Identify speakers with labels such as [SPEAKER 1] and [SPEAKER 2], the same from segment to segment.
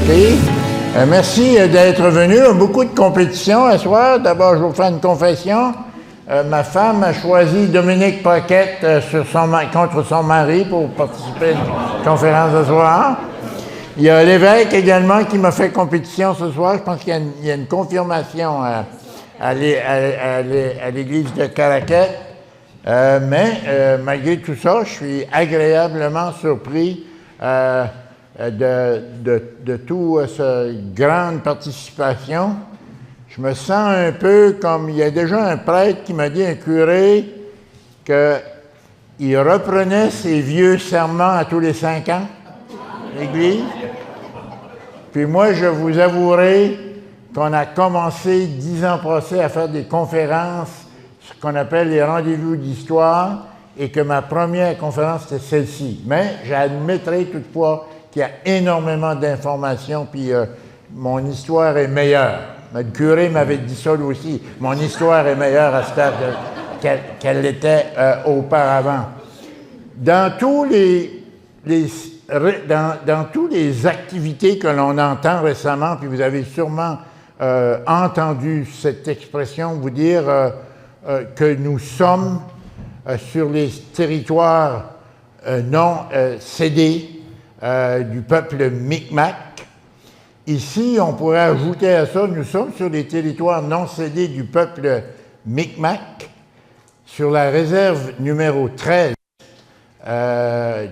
[SPEAKER 1] OK. Merci d'être venu. Beaucoup de compétitions ce soir. D'abord, je vais vous faire une confession. Ma femme a choisi Dominique Paquette contre son mari pour participer à une conférence ce soir. Il y a l'évêque également qui m'a fait compétition ce soir. Je pense qu'il y a une confirmation à l'église de Caraquet. Mais malgré tout ça, je suis agréablement surpris de toute cette grande participation. Je me sens un peu comme il y a déjà un prêtre qui m'a dit, un curé, qu'il reprenait ses vieux serments à tous les 5 ans, l'Église. Puis moi, je vous avouerai qu'on a commencé 10 ans passés à faire des conférences, ce qu'on appelle les rendez-vous d'histoire, et que ma première conférence, c'était celle-ci. Mais j'admettrai toutefois qu'il y a énormément d'informations, puis mon histoire est meilleure. Le curé m'avait dit ça lui aussi. Mon histoire est meilleure à ce stade qu'elle l'était auparavant. Dans tous les activités que l'on entend récemment, puis vous avez sûrement entendu cette expression vous dire que nous sommes sur les territoires non cédés du peuple Micmac. Ici, on pourrait ajouter à ça, nous sommes sur les territoires non cédés du peuple Micmac, sur la réserve numéro 13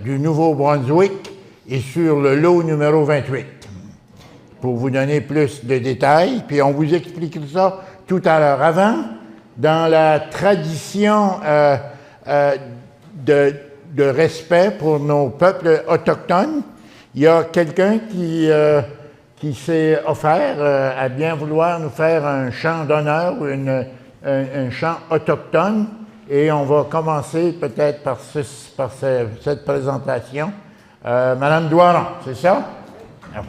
[SPEAKER 1] du Nouveau-Brunswick et sur le lot numéro 28, pour vous donner plus de détails. Puis on vous explique ça tout à l'heure. Avant, dans la tradition de respect pour nos peuples autochtones, il y a quelqu'un qui s'est offert à bien vouloir nous faire un chant d'honneur ou un chant autochtone. Et on va commencer peut-être par cette présentation. Madame Doiron, c'est ça? Ah bon.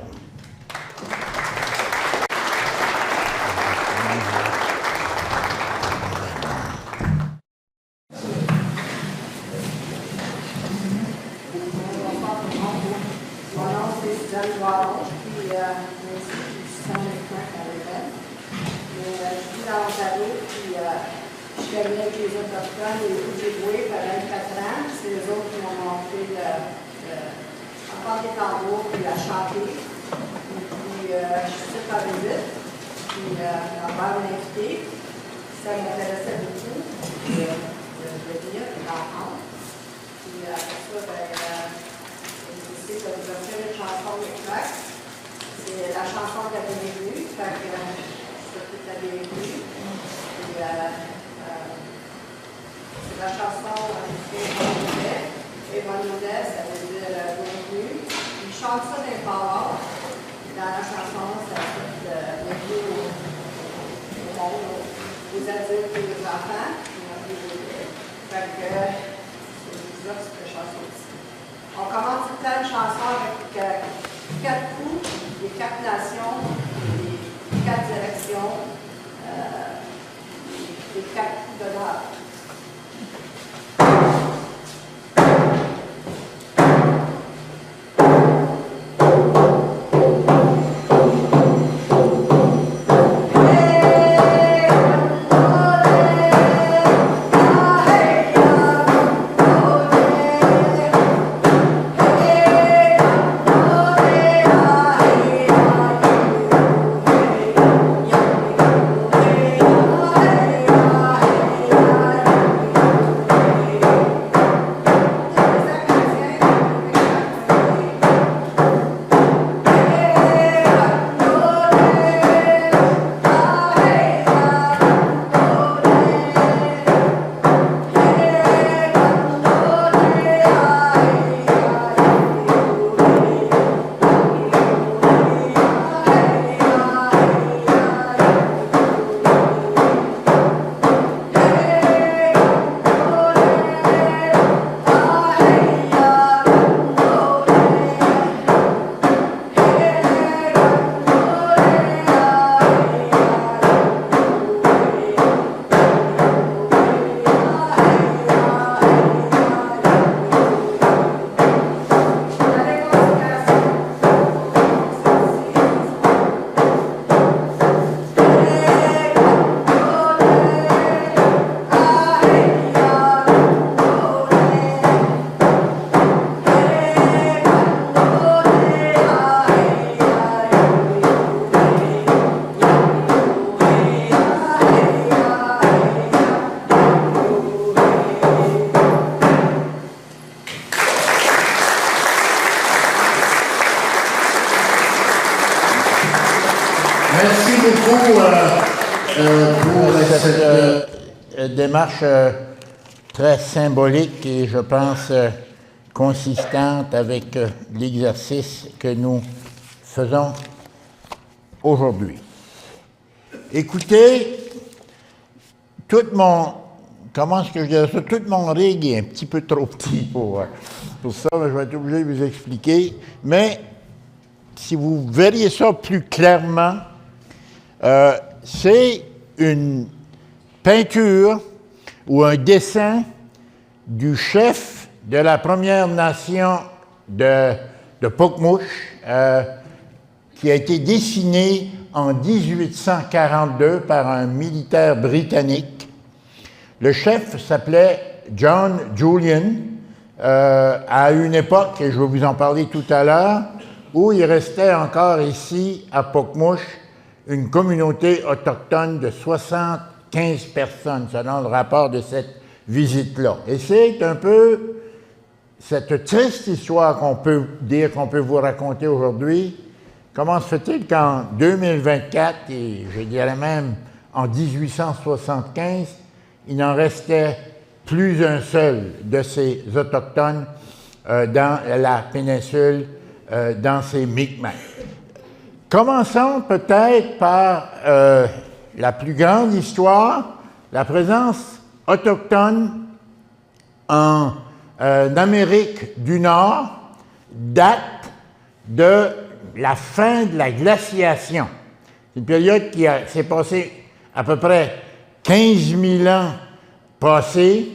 [SPEAKER 1] Merci beaucoup pour cette démarche très symbolique et je pense consistante avec l'exercice que nous faisons aujourd'hui. Écoutez, tout mon rig est un petit peu trop petit pour ça, mais je vais être obligé de vous expliquer. Mais si vous verriez ça plus clairement, c'est une peinture ou un dessin du chef de la Première Nation de Pokemouche, qui a été dessiné en 1842 par un militaire britannique. Le chef s'appelait John Julian, à une époque, et je vais vous en parler tout à l'heure, où il restait encore ici, à Pokemouche, une communauté autochtone de 75 personnes, selon le rapport de cette visite-là. Et c'est un peu cette triste histoire qu'on peut dire, qu'on peut vous raconter aujourd'hui. Comment se fait-il qu'en 2024, et je dirais même en 1875, il n'en restait plus un seul de ces Autochtones dans la péninsule, dans ces Micmacs. Commençons peut-être par la plus grande histoire, la présence autochtone en Amérique du Nord date de la fin de la glaciation. C'est une période qui s'est passée à peu près 15 000 ans passés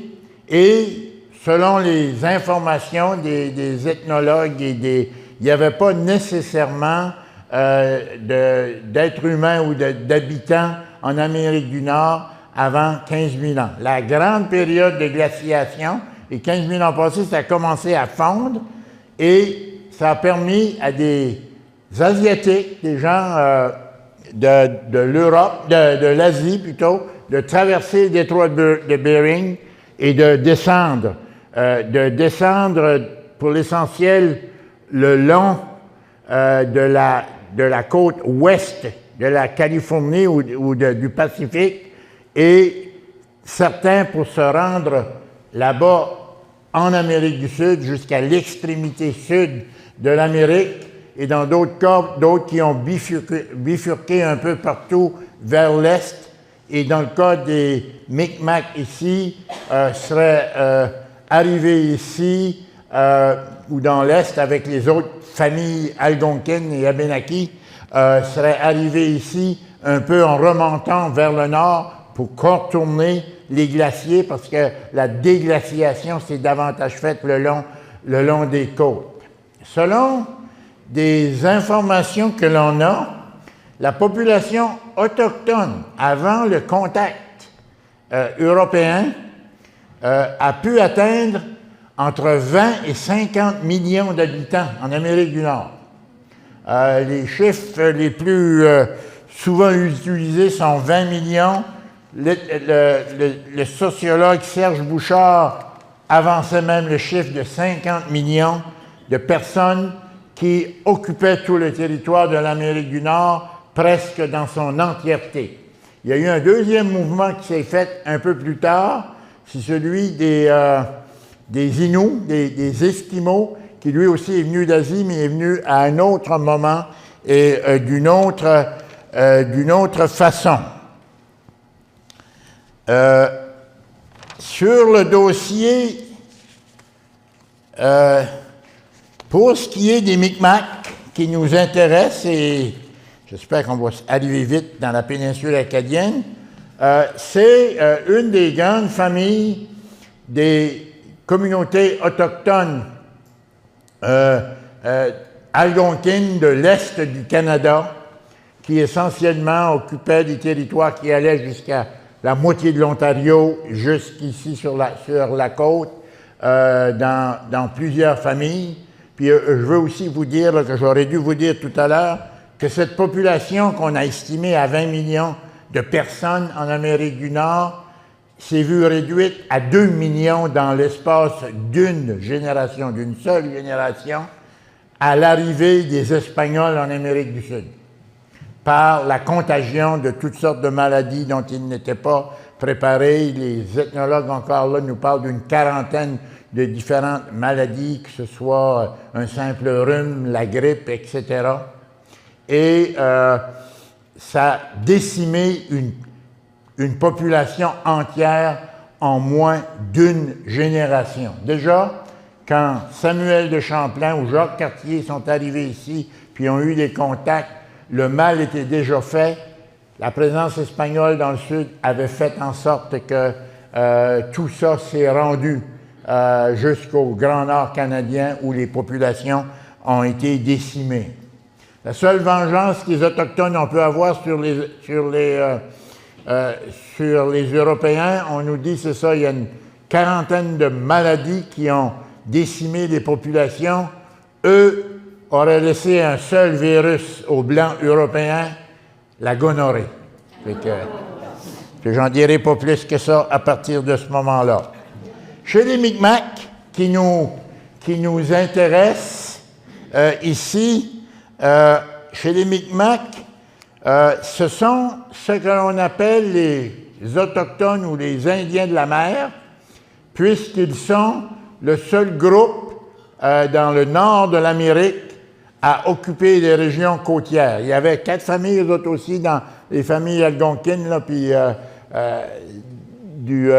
[SPEAKER 1] et selon les informations des ethnologues il n'y avait pas nécessairement d'êtres humains ou d'habitants en Amérique du Nord avant 15 000 ans. La grande période de glaciation, les 15 000 ans passés, ça a commencé à fondre et ça a permis à des Asiatiques, des gens de l'Europe, de l'Asie plutôt, de traverser le détroit de Bering et de descendre pour l'essentiel le long de la côte ouest de la Californie ou du Pacifique, et certains pour se rendre là-bas en Amérique du Sud jusqu'à l'extrémité sud de l'Amérique, et dans d'autres cas, d'autres qui ont bifurqué un peu partout vers l'est, et dans le cas des Micmacs ici, seraient arrivés ici ou dans l'est avec les autres familles Algonquines et Abénaquis, seraient arrivés ici un peu en remontant vers le nord pour contourner les glaciers, parce que la déglaciation s'est davantage faite le long des côtes. Selon des informations que l'on a, la population autochtone, avant le contact européen, a pu atteindre entre 20 et 50 millions d'habitants en Amérique du Nord. Les chiffres les plus souvent utilisés sont 20 millions. Le sociologue Serge Bouchard avançait même le chiffre de 50 millions de personnes qui occupaient tout le territoire de l'Amérique du Nord, presque dans son entièreté. Il y a eu un deuxième mouvement qui s'est fait un peu plus tard, c'est celui des Inuits, des Esquimaux, qui lui aussi est venu d'Asie, mais est venu à un autre moment et d'une autre façon. Sur le dossier, pour ce qui est des Micmacs qui nous intéressent, et j'espère qu'on va arriver vite dans la péninsule acadienne, c'est une des grandes familles des communautés autochtones algonquines de l'Est du Canada, qui essentiellement occupaient des territoires qui allaient jusqu'à la moitié de l'Ontario, jusqu'ici sur la côte, dans plusieurs familles. Puis je veux aussi vous dire, là, que j'aurais dû vous dire tout à l'heure, que cette population qu'on a estimée à 20 millions de personnes en Amérique du Nord s'est vue réduite à 2 millions dans l'espace d'une génération, d'une seule génération, à l'arrivée des Espagnols en Amérique du Sud. par la contagion de toutes sortes de maladies dont ils n'étaient pas préparés. Les ethnologues encore là nous parlent d'une quarantaine de différentes maladies, que ce soit un simple rhume, la grippe, etc. Et ça a décimé une population entière en moins d'une génération. Déjà, quand Samuel de Champlain ou Jacques Cartier sont arrivés ici, puis ont eu des contacts, le mal était déjà fait. La présence espagnole dans le sud avait fait en sorte que tout ça s'est rendu jusqu'au Grand Nord canadien où les populations ont été décimées. La seule vengeance que les Autochtones ont pu avoir sur les Européens, on nous dit, c'est ça, il y a une quarantaine de maladies qui ont décimé les populations. Eux auraient laissé un seul virus aux Blancs européens, la gonorrhée. Que j'en dirai pas plus que ça à partir de ce moment-là. Chez les Micmacs, qui nous intéressent ici, chez les Micmacs, ce sont ce que l'on appelle les Autochtones ou les Indiens de la mer, puisqu'ils sont le seul groupe dans le nord de l'Amérique à occuper les régions côtières. Il y avait 4 familles, eux autres aussi, dans les familles algonquines, là, puis du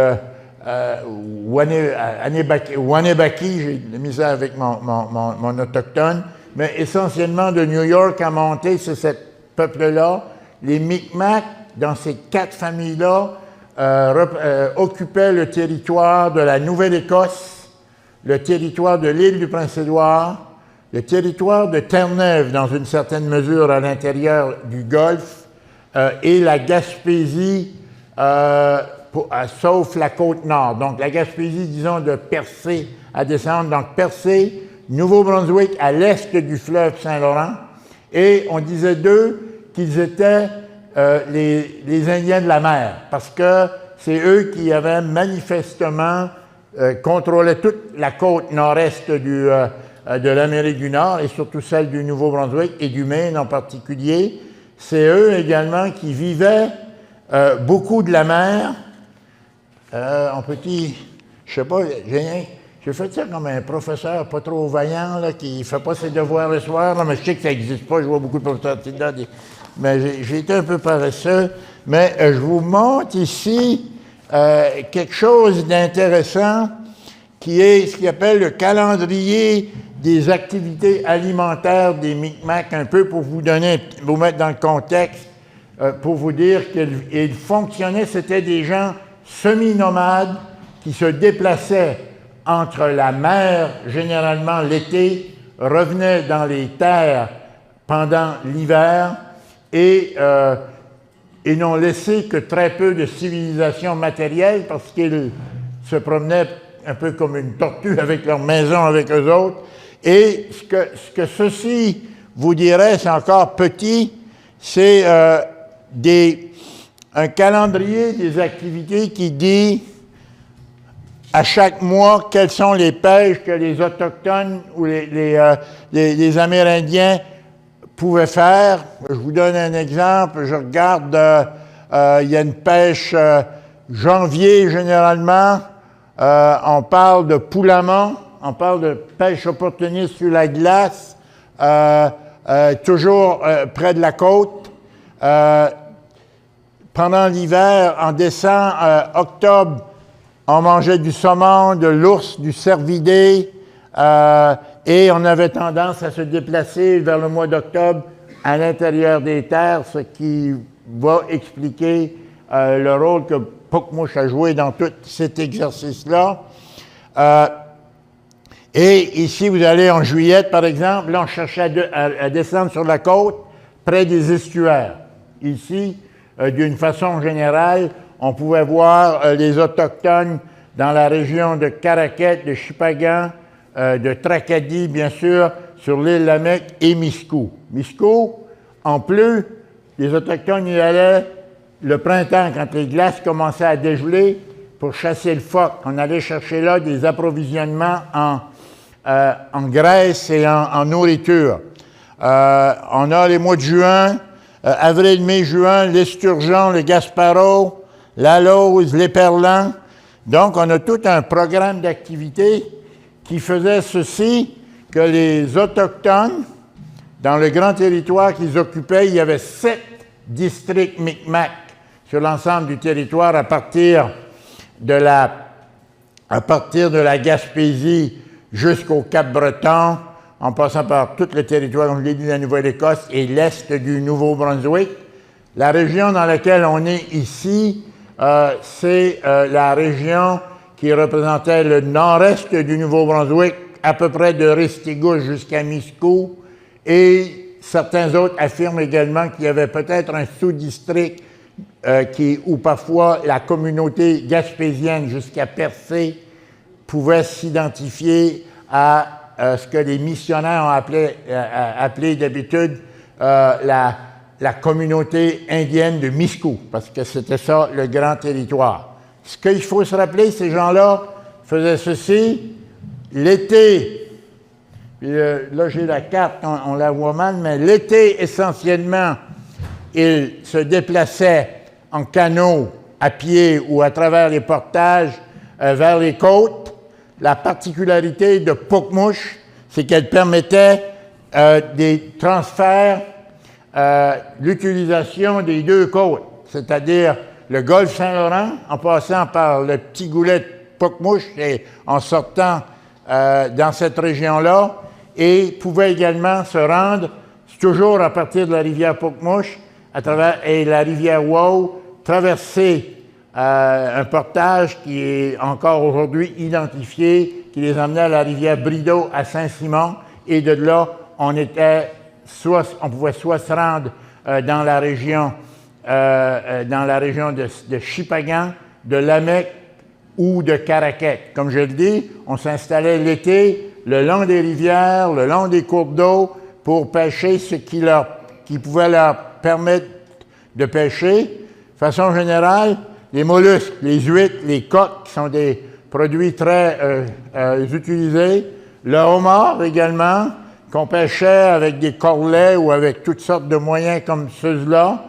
[SPEAKER 1] Wanebaki, j'ai mis ça avec mon autochtone, mais essentiellement de New York à monter, c'est ce peuple-là. Les Micmacs, dans ces 4 familles-là, occupaient le territoire de la Nouvelle-Écosse, le territoire de l'île du Prince-Édouard, le territoire de Terre-Neuve, dans une certaine mesure à l'intérieur du Golfe, et la Gaspésie, sauf la côte nord. Donc la Gaspésie, disons, de Percé à descendre. Donc Percé, Nouveau-Brunswick à l'est du fleuve Saint-Laurent. Et on disait d'eux qu'ils étaient les Indiens de la mer, parce que c'est eux qui avaient manifestement contrôlé toute la côte nord-est de l'Amérique du Nord, et surtout celle du Nouveau-Brunswick et du Maine en particulier. C'est eux également qui vivaient beaucoup de la mer. En petit, je sais pas, j'ai fait ça comme un professeur pas trop vaillant, là, qui ne fait pas ses devoirs le soir, là, mais je sais que ça n'existe pas, je vois beaucoup de professeurs là, mais j'ai été un peu paresseux. Mais je vous montre ici quelque chose d'intéressant qui est ce qu'on appelle le calendrier des activités alimentaires des Micmacs, un peu pour vous mettre dans le contexte, pour vous dire qu'ils fonctionnaient, c'était des gens semi-nomades qui se déplaçaient entre la mer, généralement l'été, revenaient dans les terres pendant l'hiver et n'ont laissé que très peu de civilisation matérielle parce qu'ils se promenaient un peu comme une tortue avec leur maison avec eux autres. Et ce que ceci vous dirait, c'est encore petit, c'est un calendrier des activités qui dit à chaque mois quelles sont les pêches que les Autochtones ou les Amérindiens pouvaient faire. Je vous donne un exemple. Je regarde, il y a une pêche janvier généralement. On parle de poulamon, on parle de pêche opportuniste sur la glace, toujours près de la côte. Pendant l'hiver, en décembre, octobre, on mangeait du saumon, de l'ours, du cervidé, et on avait tendance à se déplacer vers le mois d'octobre à l'intérieur des terres, ce qui va expliquer le rôle que Pokemouche a joué dans tout cet exercice-là. Et ici, vous allez en juillet, par exemple, là, on cherchait à descendre sur la côte, près des estuaires. Ici, d'une façon générale, on pouvait voir les Autochtones dans la région de Caraquet, de Shippagan, de Tracadie, bien sûr, sur l'île Lamec et Miscou. Miscou, en plus, les Autochtones y allaient le printemps, quand les glaces commençaient à dégeler, pour chasser le phoque. On allait chercher là des approvisionnements en graisse et en nourriture. On a les mois de juin, avril, mai, juin, l'esturgeon, le Gasparo, la lauze, l'éperlan. Donc, on a tout un programme d'activités qui faisait ceci, que les Autochtones, dans le grand territoire qu'ils occupaient, il y avait 7 districts Micmac sur l'ensemble du territoire à partir de la Gaspésie jusqu'au Cap-Breton, en passant par tout le territoire, comme je l'ai dit, de la Nouvelle-Écosse et l'est du Nouveau-Brunswick. La région dans laquelle on est ici, c'est la région qui représentait le nord-est du Nouveau-Brunswick, à peu près de Restigouche jusqu'à Miscou, et certains autres affirment également qu'il y avait peut-être un sous-district où parfois la communauté gaspésienne jusqu'à Percé pouvait s'identifier à ce que les missionnaires ont appelé d'habitude la communauté indienne de Miscou, parce que c'était ça le grand territoire. Ce qu'il faut se rappeler, ces gens-là faisaient ceci, l'été, là j'ai la carte, on la voit mal, mais l'été essentiellement, ils se déplaçaient en canot, à pied ou à travers les portages vers les côtes. La particularité de Pokemouche, c'est qu'elle permettait des transferts, l'utilisation des deux côtes, c'est-à-dire le golfe Saint-Laurent, en passant par le petit goulet de Pokemouche et en sortant dans cette région-là, et pouvait également se rendre, toujours à partir de la rivière Pokemouche, et la rivière Wow, traverser un portage qui est encore aujourd'hui identifié, qui les emmenait à la rivière Brideau à Saint-Simon, et de là, on pouvait soit se rendre dans la région de Shippagan, de Lamec ou de Caraquet. Comme je le dis, on s'installait l'été le long des rivières, le long des courbes d'eau pour pêcher ce qui pouvait leur permettre de pêcher. De façon générale, les mollusques, les huîtres, les coques qui sont des produits très utilisés, le homard également, qu'on pêchait avec des corlets ou avec toutes sortes de moyens comme ceux-là.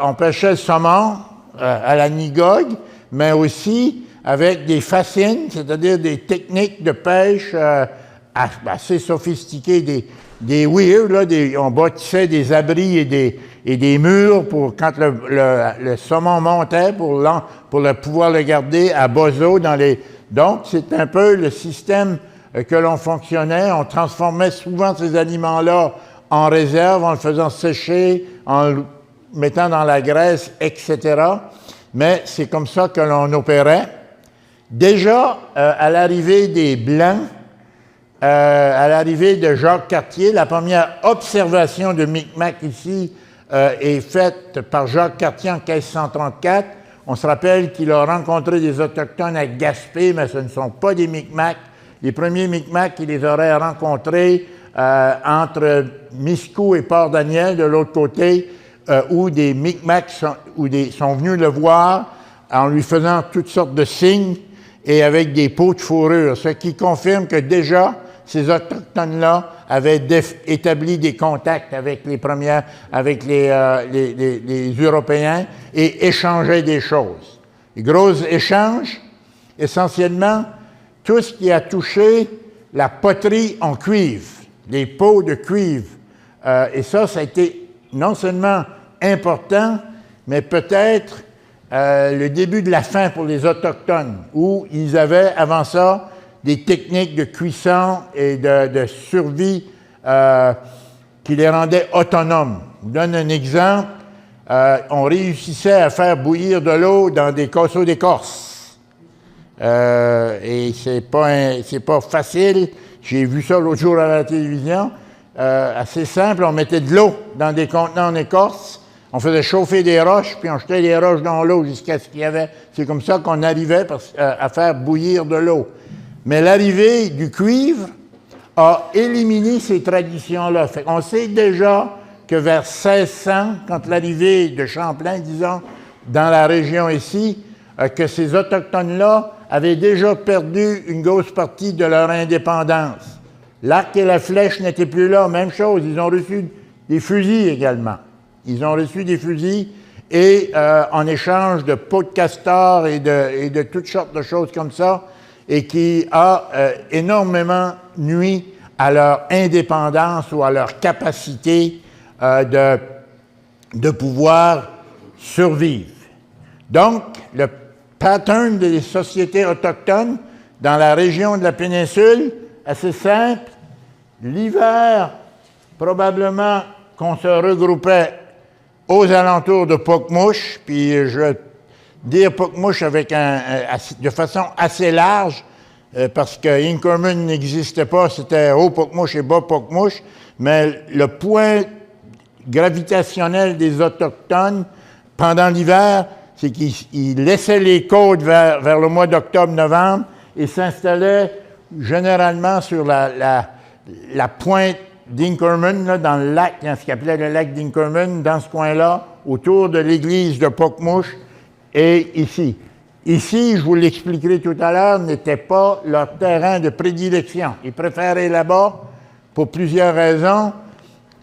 [SPEAKER 1] On pêchait le saumon à la nigogue, mais aussi avec des fascines, c'est-à-dire des techniques de pêche assez sophistiquées, des weirs, là, on bâtissait des abris et des murs pour quand le saumon montait pour pouvoir le garder à bas eau Donc, c'est un peu le système que l'on fonctionnait. On transformait souvent ces aliments-là en réserve, en le faisant sécher, en le mettant dans la graisse, etc. Mais c'est comme ça que l'on opérait. Déjà, à l'arrivée des Blancs, à l'arrivée de Jacques Cartier, la première observation de Micmac ici est faite par Jacques Cartier en 1534. On se rappelle qu'il a rencontré des Autochtones à Gaspé, mais ce ne sont pas des Micmacs. Les premiers Micmacs, il les aurait rencontrés entre Miscou et Port-Daniel, de l'autre côté, où des Micmacs sont venus le voir en lui faisant toutes sortes de signes et avec des peaux de fourrure, ce qui confirme que déjà, ces Autochtones-là avaient établi des contacts avec les Européens et échangeaient des choses. Les gros échanges, essentiellement, tout ce qui a touché la poterie en cuivre, les pots de cuivre. Et ça a été non seulement important, mais peut-être le début de la fin pour les Autochtones, où ils avaient, avant ça, des techniques de cuisson et de survie qui les rendaient autonomes. Je vous donne un exemple. On réussissait à faire bouillir de l'eau dans des casseaux d'écorce. Et c'est pas facile. J'ai vu ça l'autre jour à la télévision. Assez simple, on mettait de l'eau dans des contenants en écorce. On faisait chauffer des roches, puis on jetait les roches dans l'eau jusqu'à ce qu'il y avait. C'est comme ça qu'on arrivait à faire bouillir de l'eau. Mais l'arrivée du cuivre a éliminé ces traditions-là. On sait déjà que vers 1600, quand l'arrivée de Champlain, disons, dans la région ici, que ces Autochtones-là avaient déjà perdu une grosse partie de leur indépendance. L'arc et la flèche n'étaient plus là, même chose, ils ont reçu des fusils également. Ils ont reçu des fusils et en échange de peaux de castor et de toutes sortes de choses comme ça, et qui a énormément nui à leur indépendance ou à leur capacité de pouvoir survivre. Donc, le pattern des sociétés autochtones dans la région de la péninsule, assez simple. L'hiver, probablement qu'on se regroupait aux alentours de Pokemouche, puis je vais dire Pokemouche de façon assez large, parce que Inkerman n'existait pas, c'était haut Pokemouche et bas Pokemouche, mais le point gravitationnel des Autochtones pendant l'hiver, c'est qu'ils laissaient les côtes vers le mois d'octobre-novembre et s'installaient généralement sur la pointe d'Inkerman, dans le lac, dans ce qu'on appelait le lac d'Inkerman, dans ce coin-là, autour de l'église de Pokemouche et ici. Ici, je vous l'expliquerai tout à l'heure, n'était pas leur terrain de prédilection. Ils préféraient là-bas pour plusieurs raisons.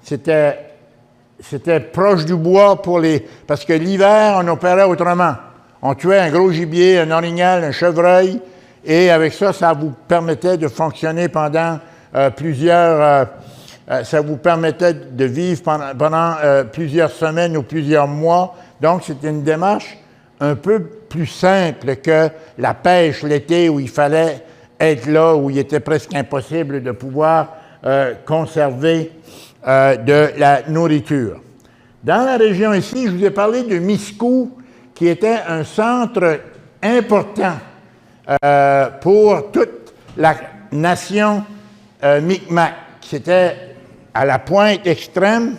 [SPEAKER 1] C'était proche du bois parce que l'hiver, on opérait autrement. On tuait un gros gibier, un orignal, un chevreuil, et avec ça, ça vous permettait de fonctionner pendant ça vous permettait de vivre pendant plusieurs semaines ou plusieurs mois. Donc, c'était une démarche un peu plus simple que la pêche l'été où il fallait être là, où il était presque impossible de pouvoir conserver de la nourriture. Dans la région ici, je vous ai parlé de Miscou, qui était un centre important pour toute la nation Micmac. C'était à la pointe extrême.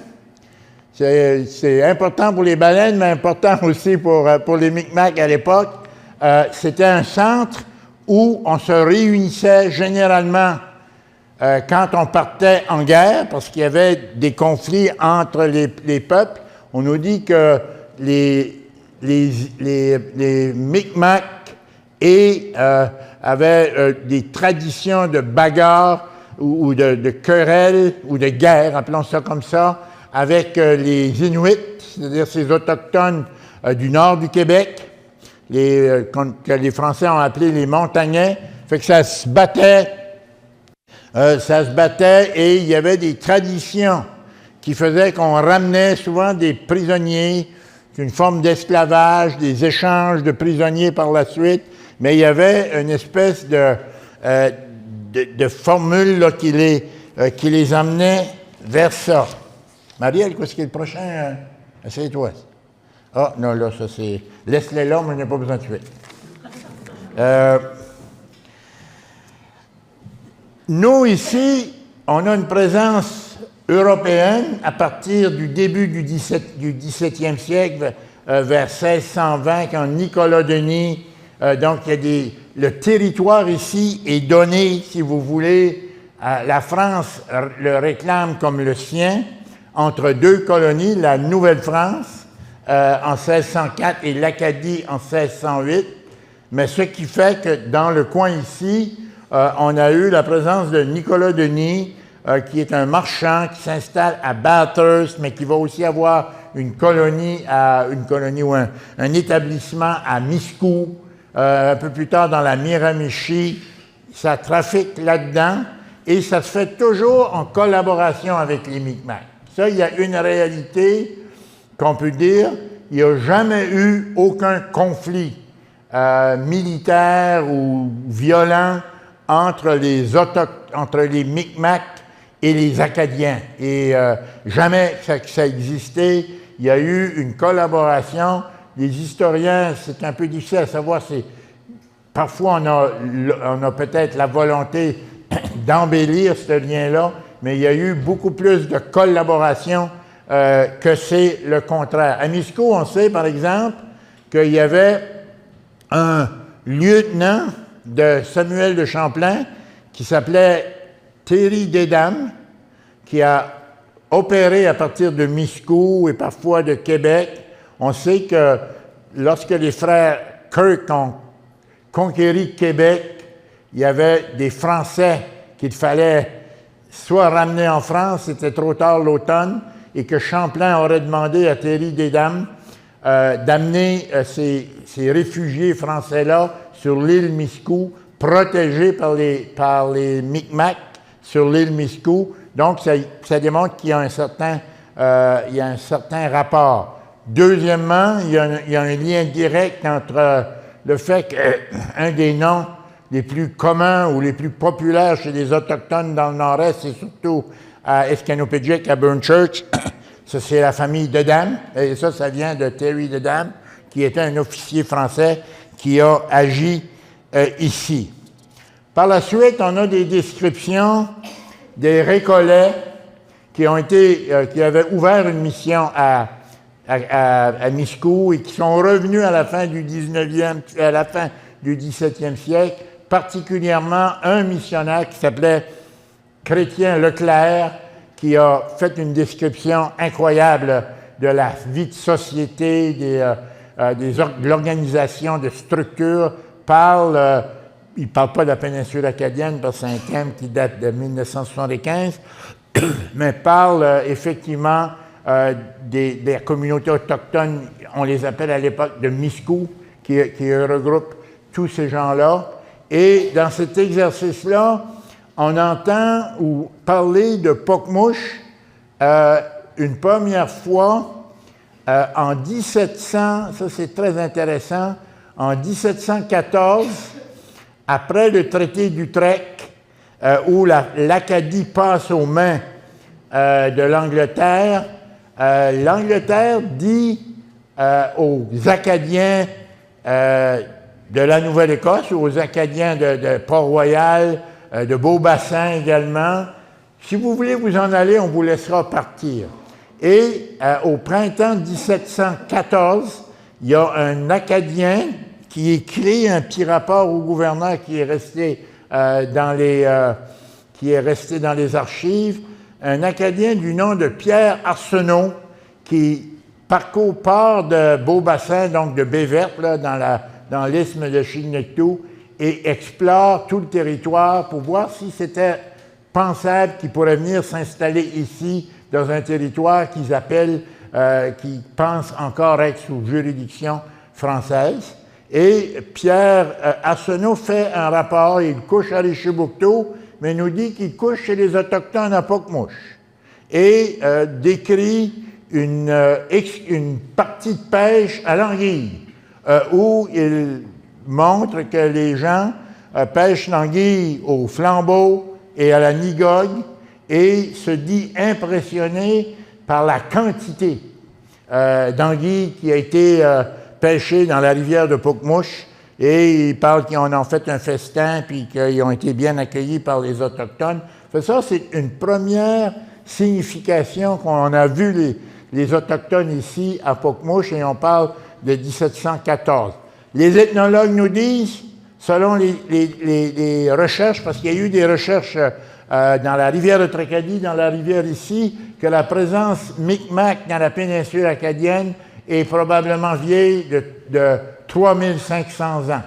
[SPEAKER 1] C'est important pour les baleines, mais important aussi pour les Micmacs à l'époque. C'était un centre où on se réunissait généralement quand on partait en guerre, parce qu'il y avait des conflits entre les peuples. On nous dit que les Micmacs avaient des traditions de bagarre ou de querelles ou de guerre, appelons ça comme ça, avec les Inuits, c'est-à-dire ces Autochtones du nord du Québec, que les Français ont appelés les Montagnais. Fait que ça se battait et il y avait des traditions qui faisaient qu'on ramenait souvent des prisonniers, une forme d'esclavage, des échanges de prisonniers par la suite, mais il y avait une espèce de formule là, qui les amenait vers ça. Marielle, qu'est-ce qui est le prochain? Essaye-toi. Ah, non, là, ça c'est... Laisse-les là, mais il n'y a pas besoin de tuer. Nous, ici, on a une présence européenne à partir du début du 17e siècle, vers 1620, quand Nicolas Denis... donc, le territoire ici est donné, si vous voulez, la France le réclame comme le sien, entre deux colonies, la Nouvelle-France en 1604 et l'Acadie en 1608. Mais ce qui fait que dans le coin ici, on a eu la présence de Nicolas Denis, qui est un marchand qui s'installe à Bathurst, mais qui va aussi avoir une colonie ou un établissement à Miscou, un peu plus tard dans la Miramichi. Ça trafique là-dedans et ça se fait toujours en collaboration avec les Micmacs. Ça, il y a une réalité qu'on peut dire, il n'y a jamais eu aucun conflit militaire ou violent entre les Micmacs et les Acadiens. Et jamais que ça existait, il y a eu une collaboration. Les historiens, c'est un peu difficile à savoir, parfois on a peut-être la volonté d'embellir ce lien-là, mais il y a eu beaucoup plus de collaboration que c'est le contraire. À Miscou, on sait par exemple qu'il y avait un lieutenant de Samuel de Champlain qui s'appelait Thierry Desdames, qui a opéré à partir de Miscou et parfois de Québec. On sait que lorsque les frères Kirk ont conquéri Québec, il y avait des Français qu'il fallait soit ramener en France, c'était trop tard l'automne, et que Champlain aurait demandé à Théory des Dames d'amener ces réfugiés français-là sur l'île Miscou, protégés par les Micmacs sur l'île Miscou. Donc, ça démontre qu'il y a un certain rapport. Deuxièmement, il y a un lien direct entre le fait qu'un des noms les plus communs ou les plus populaires chez les Autochtones dans le Nord-Est, c'est surtout à Escanopédic, à Burnchurch, ça c'est la famille Dedam, et ça vient de Terry Dedam, qui était un officier français qui a agi ici. Par la suite, on a des descriptions des Récollets qui avaient ouvert une mission à Miscou et qui sont revenus à la fin du 17e siècle, particulièrement un missionnaire qui s'appelait Chrétien Leclerc, qui a fait une description incroyable de la vie de société, de l'organisation, de structures. Il ne parle pas de la péninsule acadienne parce que c'est un thème qui date de 1975, mais parle effectivement des communautés autochtones, on les appelle à l'époque de Miscou, qui regroupe tous ces gens-là. Et dans cet exercice-là, on entend parler de Pokemouche une première fois en 1700, ça c'est très intéressant, en 1714, après le traité d'Utrecht, où l'Acadie passe aux mains de l'Angleterre, l'Angleterre dit aux Acadiens de la Nouvelle-Écosse, aux Acadiens de Port-Royal, de Beaubassin également, si vous voulez vous en aller, on vous laissera partir. Et au printemps 1714, il y a un Acadien qui écrit un petit rapport au gouverneur qui est resté dans les archives, un Acadien du nom de Pierre Arsenault qui part de Beaubassin, donc de Baie-Verte, là, dans l'isthme de Chignectou, et explore tout le territoire pour voir si c'était pensable qu'il pourrait venir s'installer ici, dans un territoire qu'ils pensent encore être sous juridiction française. Et Pierre Arsenault fait un rapport, il couche à Richibouctou, mais nous dit qu'il couche chez les Autochtones à Pokemouche, et décrit une partie de pêche à l'anguille, où il montre que les gens pêchent l'anguille au flambeau et à la nigogue, et se dit impressionné par la quantité d'anguilles qui a été pêchée dans la rivière de Pokemouche, et il parle qu'ils en ont fait un festin, puis qu'ils ont été bien accueillis par les Autochtones. Ça, c'est une première signification qu'on a vu les Autochtones ici à Pokemouche, et on parle de 1714. Les ethnologues nous disent, selon les recherches, parce qu'il y a eu des recherches dans la rivière de Tracadie, dans la rivière ici, que la présence Micmac dans la péninsule acadienne est probablement vieille de 3500 ans.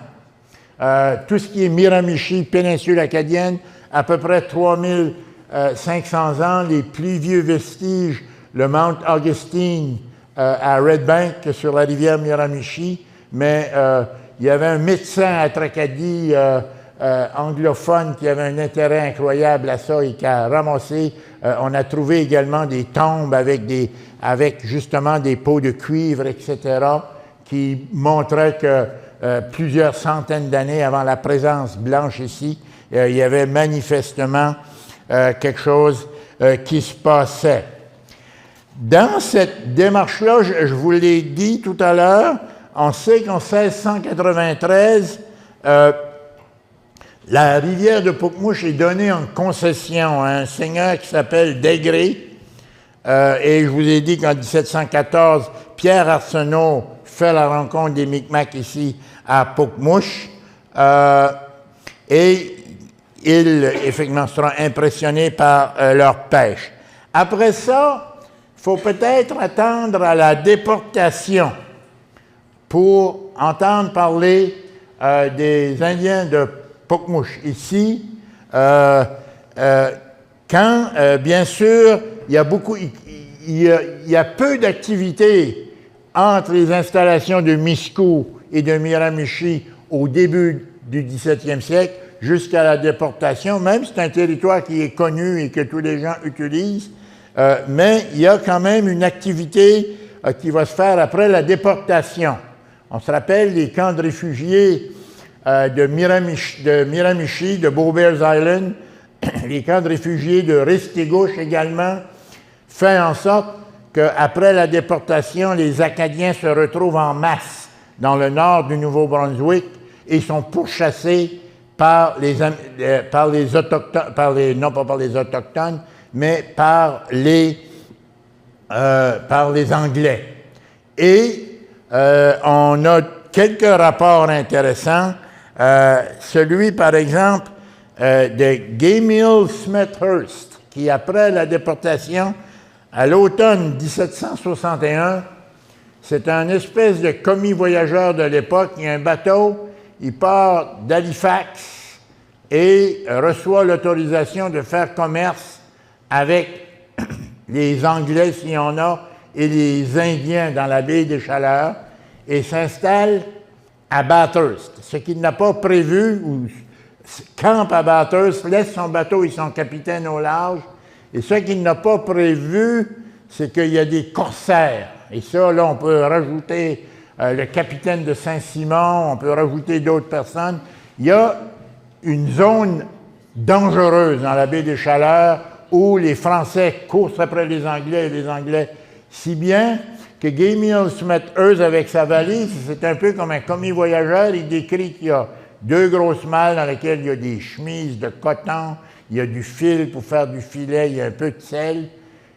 [SPEAKER 1] Tout ce qui est Miramichi, péninsule acadienne, à peu près 3500 ans. Les plus vieux vestiges, le Mount Augustine à Red Bank sur la rivière Miramichi, mais il y avait un médecin à Tracadie anglophone qui avait un intérêt incroyable à ça et qui a ramassé. On a trouvé également des tombes avec justement des pots de cuivre, etc., qui montraient que plusieurs centaines d'années avant la présence blanche ici, il y avait manifestement quelque chose qui se passait. Dans cette démarche-là, je vous l'ai dit tout à l'heure, on sait qu'en 1693, la rivière de Pokemouche est donnée en concession à un seigneur qui s'appelle Degré. Et je vous ai dit qu'en 1714, Pierre Arsenault fait la rencontre des Micmacs ici à Pokemouche. Et il, effectivement, sera impressionné par leur pêche. Après ça, il faut peut-être attendre à la déportation pour entendre parler des Indiens de Pokemouche ici, quand, bien sûr, il il y a peu d'activités entre les installations de Miscou et de Miramichi au début du 17e siècle jusqu'à la déportation, même si c'est un territoire qui est connu et que tous les gens utilisent, mais il y a quand même une activité qui va se faire après la déportation. On se rappelle les camps de réfugiés de Miramichi, de Beaubears Island, les camps de réfugiés de Restigouche également, fait en sorte qu'après la déportation, les Acadiens se retrouvent en masse dans le nord du Nouveau-Brunswick et sont pourchassés par les Autochtones, non pas par les Autochtones, mais par les Anglais. Et on a quelques rapports intéressants. Celui, par exemple, de Gamaliel Smethurst, qui, après la déportation, à l'automne 1761, c'est un espèce de commis voyageur de l'époque. Il y a un bateau, il part d'Halifax et reçoit l'autorisation de faire commerce avec les Anglais, s'il y en a, et les Indiens dans la baie des Chaleurs, et s'installe à Bathurst. Ce qu'il n'a pas prévu, ou campe à Bathurst, laisse son bateau et son capitaine au large, et ce qu'il n'a pas prévu, c'est qu'il y a des corsaires. Et ça, là, on peut rajouter le capitaine de Saint-Simon, on peut rajouter d'autres personnes. Il y a une zone dangereuse dans la baie des Chaleurs où les Français courent après les Anglais et les Anglais, si bien que Gamaliel Smethurst, avec sa valise, c'est un peu comme un commis voyageur, il décrit qu'il y a 2 grosses malles dans lesquelles il y a des chemises de coton, il y a du fil pour faire du filet, il y a un peu de sel,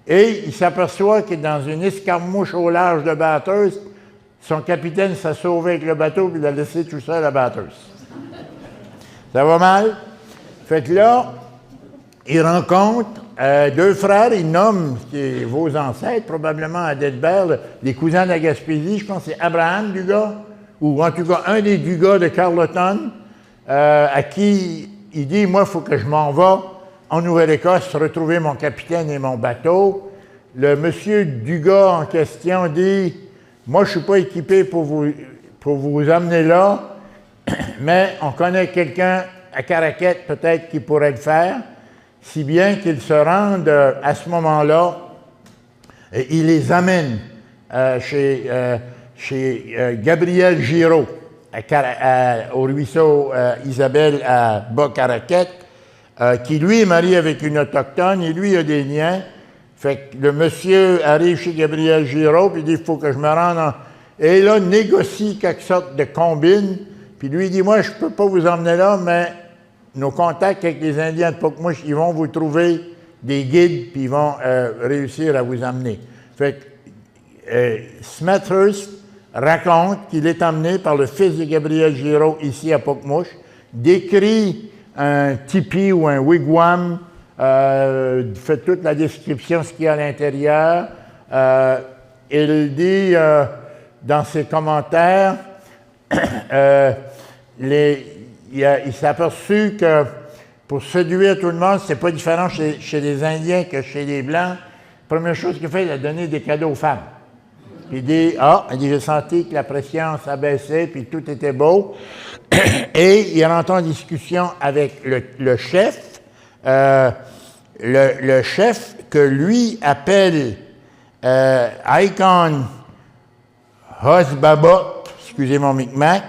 [SPEAKER 1] et il s'aperçoit que dans une escarmouche au large de Bathurst, son capitaine s'est sauvé avec le bateau et l'a laissé tout seul à Bathurst. Ça va mal? Fait que là, il rencontre 2 frères, il nomme vos ancêtres, probablement à Delbert, les cousins de la Gaspésie, je pense que c'est Abraham Dugas, ou en tout cas un des Dugas de Carleton, à qui il dit, moi, il faut que je m'en va en Nouvelle-Écosse, retrouver mon capitaine et mon bateau. Le monsieur Dugas en question dit, moi, je ne suis pas équipé pour vous amener là, mais on connaît quelqu'un à Caraquette, peut-être, qui pourrait le faire, si bien qu'ils se rendent à ce moment-là, il les amène chez Gabriel Giraud, au ruisseau Isabelle à Bas-Caraquette, qui lui est marié avec une autochtone, et lui a des liens. Fait que le monsieur arrive chez Gabriel Giraud, puis il dit, il faut que je me rende Et là, négocie quelque sorte de combine, puis lui dit, moi, je ne peux pas vous emmener là, mais nos contacts avec les Indiens de Pocmouche, ils vont vous trouver des guides, puis ils vont réussir à vous amener. Fait que Smethurst raconte qu'il est emmené par le fils de Gabriel Giraud ici à Pocmouche, décrit un tipi ou un wigwam, fait toute la description, ce qu'il y a à l'intérieur. Il dit dans ses commentaires, il s'est aperçu que pour séduire tout le monde, c'est pas différent chez les Indiens que chez les Blancs. La première chose qu'il fait, il a donné des cadeaux aux femmes. Puis il dit, j'ai senti que la pression s'abaissait, puis tout était beau. Et il rentre en discussion avec le chef, le chef que lui appelle Icon Hosbabot, excusez mon micmac,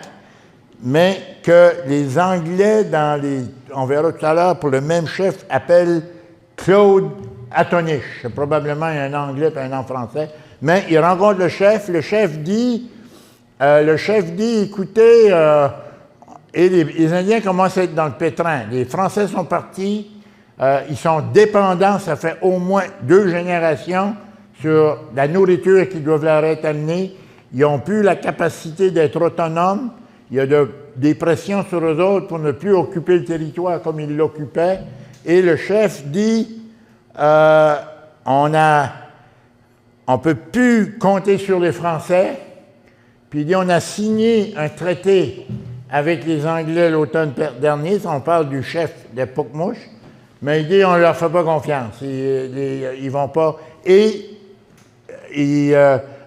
[SPEAKER 1] mais que les Anglais, on verra tout à l'heure, pour le même chef, appellent Claude Atonish. C'est probablement un Anglais et un nom français. Mais il rencontre le chef dit, écoutez, et les Indiens commencent à être dans le pétrin. Les Français sont partis, ils sont dépendants, ça fait au moins 2 générations, sur la nourriture qui doivent leur être amenée. Ils n'ont plus la capacité d'être autonomes. Il y a des pressions sur eux autres pour ne plus occuper le territoire comme ils l'occupaient. Et le chef dit, on ne peut plus compter sur les Français. Puis il dit, on a signé un traité avec les Anglais l'automne dernier. On parle du chef de Pocmouche. Mais il dit, on ne leur fait pas confiance. Ils vont pas. Et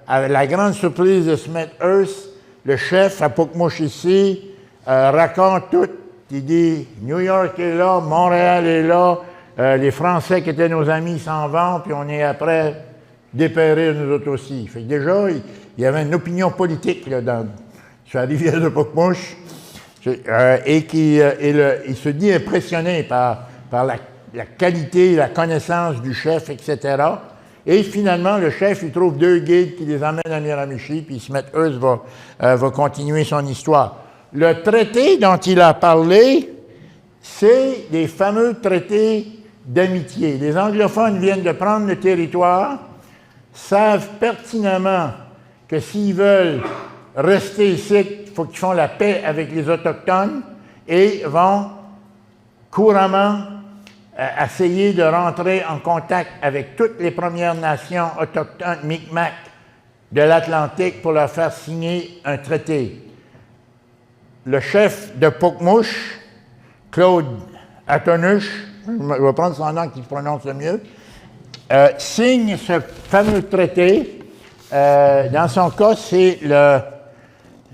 [SPEAKER 1] à la grande surprise de Smethurst, le chef à Pokemouche ici raconte tout. Il dit New York est là, Montréal est là, les Français qui étaient nos amis s'en vont, puis on est après dépérir nous autres aussi. Fait que déjà, il y avait une opinion politique là, sur la rivière de Pokemouche, et il se dit impressionné par la qualité, la connaissance du chef, etc. Et finalement, le chef, il trouve 2 guides qui les emmènent à Miramichi, puis Smethurst va continuer son histoire. Le traité dont il a parlé, c'est les fameux traités d'amitié. Les anglophones viennent de prendre le territoire, savent pertinemment que s'ils veulent rester ici, il faut qu'ils font la paix avec les Autochtones et vont couramment essayer de rentrer en contact avec toutes les Premières Nations autochtones Micmac de l'Atlantique pour leur faire signer un traité. Le chef de Pokemouche, Claude Atonuche, je vais prendre son nom qui se prononce le mieux, signe ce fameux traité. Dans son cas, c'est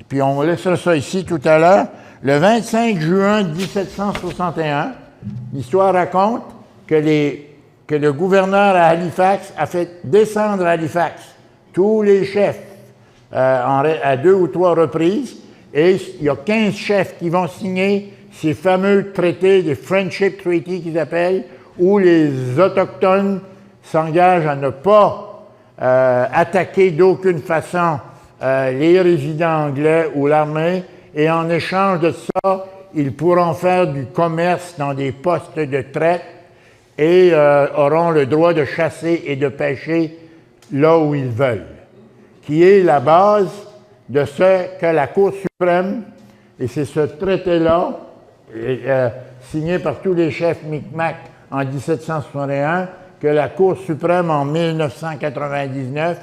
[SPEAKER 1] puis on laissera ça ici tout à l'heure, le 25 juin 1761. L'histoire raconte que le gouverneur à Halifax a fait descendre à Halifax tous les chefs à 2 ou 3 reprises, et il y a 15 chefs qui vont signer ces fameux traités, des Friendship Treaty qu'ils appellent, où les Autochtones s'engagent à ne pas attaquer d'aucune façon les résidents anglais ou l'armée, et en échange de ça, ils pourront faire du commerce dans des postes de traite et auront le droit de chasser et de pêcher là où ils veulent, qui est la base de ce que la Cour suprême, et c'est ce traité-là, signé par tous les chefs Micmac en 1761, que la Cour suprême en 1999,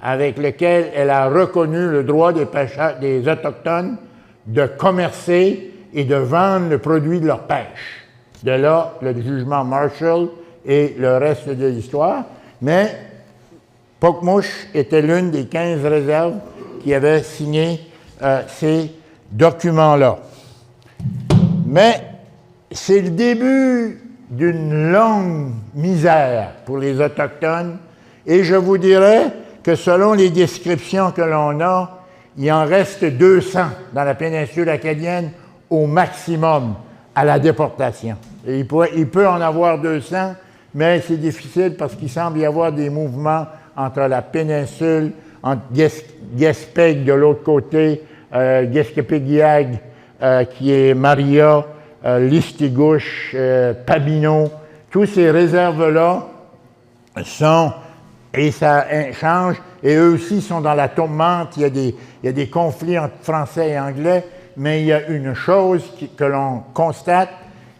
[SPEAKER 1] avec lequel elle a reconnu le droit des Autochtones de commercer et de vendre le produit de leur pêche. De là, le jugement Marshall et le reste de l'histoire. Mais Pokemouche était l'une des 15 réserves qui avaient signé ces documents-là. Mais c'est le début d'une longue misère pour les Autochtones, et je vous dirais que selon les descriptions que l'on a, il en reste 200 dans la péninsule acadienne au maximum à la déportation. Et il peut en avoir 200, mais c'est difficile parce qu'il semble y avoir des mouvements entre la péninsule, entre Gaspé de l'autre côté, Gaspé-Guiag, qui est Maria, Listigouche, Pabineau. Tous ces réserves-là et ça change, et eux aussi sont dans la tourmente. Il y a des conflits entre Français et Anglais, mais il y a une chose que l'on constate,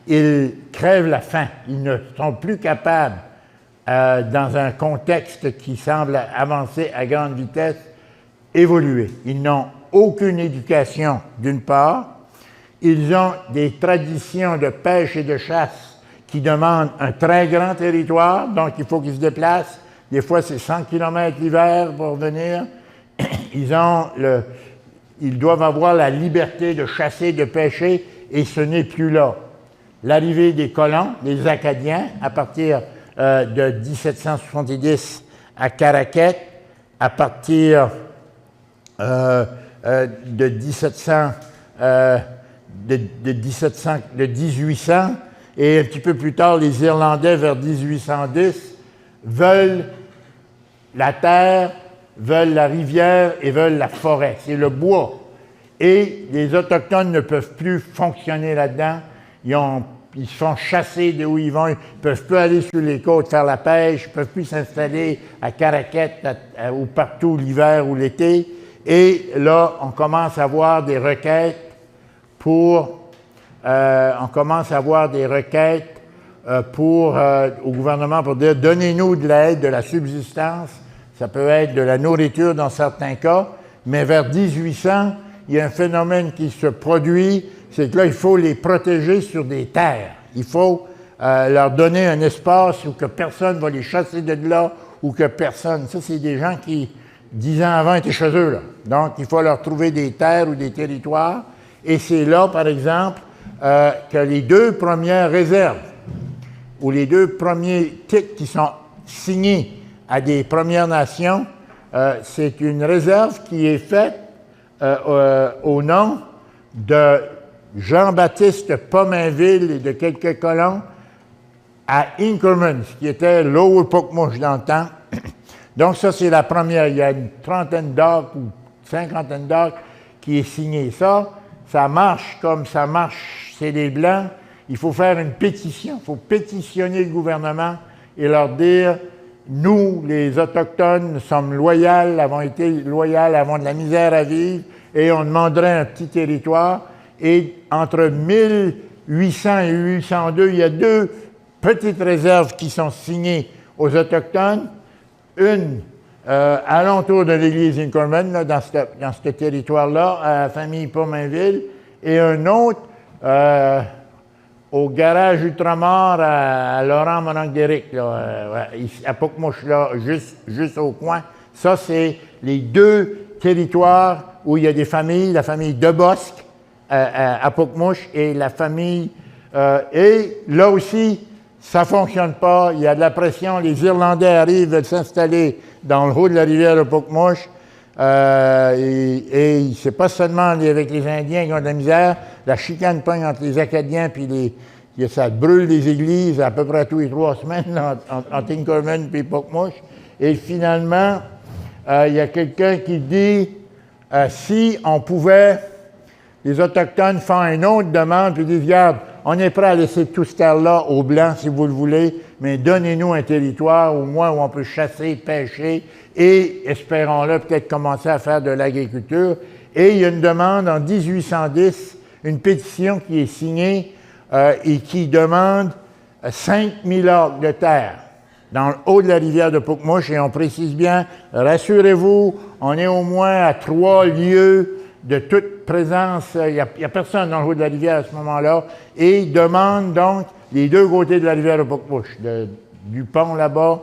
[SPEAKER 1] ils crèvent la faim. Ils ne sont plus capables, dans un contexte qui semble avancer à grande vitesse, évoluer. Ils n'ont aucune éducation, d'une part. Ils ont des traditions de pêche et de chasse qui demandent un très grand territoire, donc il faut qu'ils se déplacent. Des fois, c'est 100 km l'hiver pour venir. Ils doivent avoir la liberté de chasser, de pêcher, et ce n'est plus là. L'arrivée des colons, des Acadiens, à partir de 1770 à Caraquet, à partir de 1800, et un petit peu plus tard, les Irlandais, vers 1810, veulent la terre, veulent la rivière et veulent la forêt. C'est le bois. Et les Autochtones ne peuvent plus fonctionner là-dedans. Ils se font chasser de où ils vont. Ils ne peuvent plus aller sur les côtes faire la pêche. Ils ne peuvent plus s'installer à Caraquet ou partout l'hiver ou l'été. Et là, on commence à avoir des requêtes au gouvernement pour dire « Donnez-nous de l'aide, de la subsistance ». Ça peut être de la nourriture dans certains cas, mais vers 1800, il y a un phénomène qui se produit, c'est que là, il faut les protéger sur des terres. Il faut leur donner un espace où que personne ne va les chasser de là ou que personne. Ça, c'est des gens qui, 10 ans avant, étaient chez eux, là. Donc, il faut leur trouver des terres ou des territoires. Et c'est là, par exemple, que les 2 premières réserves, ou les 2 premiers titres qui sont signés à des Premières Nations, c'est une réserve qui est faite au nom de Jean-Baptiste Pomainville et de quelques colons à Inkerman, qui était Lower Pokemouche dans le temps. Donc ça, c'est la première. Il y a une trentaine d'actes ou 50 d'actes qui est signé. Ça marche comme ça marche chez les Blancs. Il faut faire une pétition. Il faut pétitionner le gouvernement et leur dire, nous, les Autochtones, sommes loyaux, avons été loyaux, avons de la misère à vivre, et on demanderait un petit territoire. Et entre 1800 et 1802, il y a 2 petites réserves qui sont signées aux Autochtones. Une alentour de l'église Inkerman, dans ce territoire-là, à la famille Pomainville, et un autre au garage Ultramar à Laurent-Mononguéric, à Pokemouche, là, juste au coin. Ça, c'est les 2 territoires où il y a des familles, la famille Debosc à Pokemouche et la famille... et là aussi, ça ne fonctionne pas, il y a de la pression, les Irlandais arrivent, veulent s'installer dans le haut de la rivière de Pokemouche, et c'est pas seulement avec les Indiens qui ont de la misère, la chicane pogne entre les Acadiens, puis ça brûle les églises à peu près tous les 3 semaines entre Inkerman et Pokemouche, et finalement, il y a quelqu'un qui dit, si on pouvait, les Autochtones font une autre demande, puis disent, regarde, on est prêt à laisser tout ce terre-là aux Blancs, si vous le voulez, mais donnez-nous un territoire, au moins, où on peut chasser, pêcher, et, espérons-le, peut-être commencer à faire de l'agriculture. Et il y a une demande en 1810, une pétition qui est signée et qui demande 5000 acres de terre dans le haut de la rivière de Pokemouche, et on précise bien, rassurez-vous, on est au moins à 3 lieues de toute présence, il n'y a personne dans le haut de la rivière à ce moment-là, et ils demandent donc les 2 côtés de la rivière de Pokemouche, du pont là-bas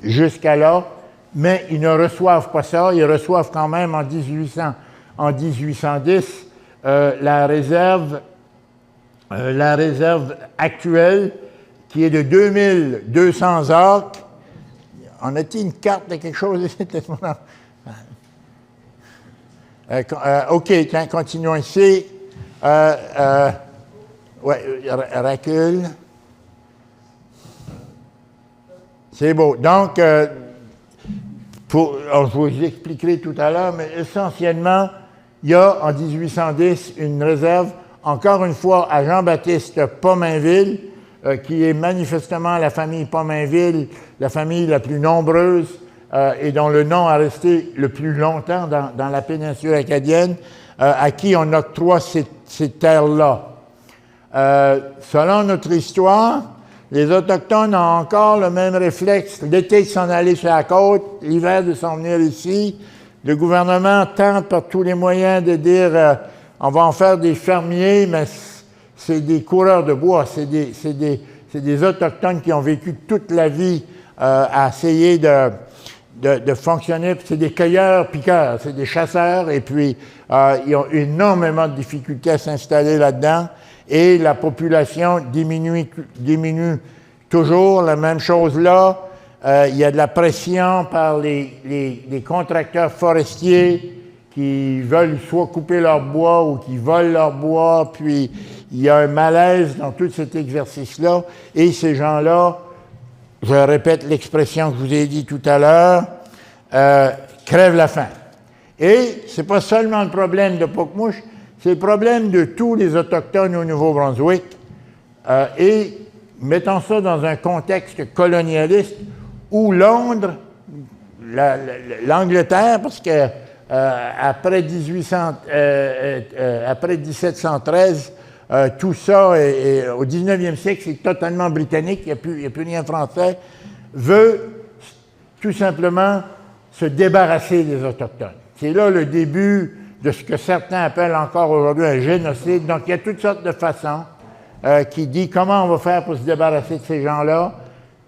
[SPEAKER 1] jusqu'à là, mais ils ne reçoivent pas ça, ils reçoivent quand même en 1810 la réserve actuelle qui est de 2200 acres. On a-t-il une carte de quelque chose ici? OK, continuons ici. Recule. C'est beau. Donc, je vous expliquerai tout à l'heure, mais essentiellement, il y a en 1810 une réserve, encore une fois, à Jean-Baptiste Pomainville, qui est manifestement la famille Pomainville, la famille la plus nombreuse et dont le nom a resté le plus longtemps dans la péninsule acadienne, à qui on octroie ces terres-là. Selon notre histoire, les Autochtones ont encore le même réflexe. L'été, ils sont allés sur la côte, l'hiver, de s'en venir ici. Le gouvernement tente par tous les moyens de dire on va en faire des fermiers, mais c'est des coureurs de bois, c'est des Autochtones qui ont vécu toute la vie à essayer de fonctionner. C'est des cueilleurs-piqueurs, c'est des chasseurs, et puis ils ont énormément de difficultés à s'installer là-dedans, et la population diminue toujours. La même chose là, il y a de la pression par les contracteurs forestiers qui veulent soit couper leur bois ou qui volent leur bois, puis il y a un malaise dans tout cet exercice-là, et ces gens-là, je répète l'expression que je vous ai dit tout à l'heure, crèvent la faim. Et ce n'est pas seulement le problème de Pokemouche, c'est le problème de tous les Autochtones au Nouveau-Brunswick, et mettons ça dans un contexte colonialiste où Londres, l'Angleterre, parce que après 1713, tout ça, au 19e siècle, c'est totalement britannique, il n'y a plus rien français, veut tout simplement se débarrasser des Autochtones. C'est là le début de ce que certains appellent encore aujourd'hui un génocide. Donc, il y a toutes sortes de façons qui disent comment on va faire pour se débarrasser de ces gens-là.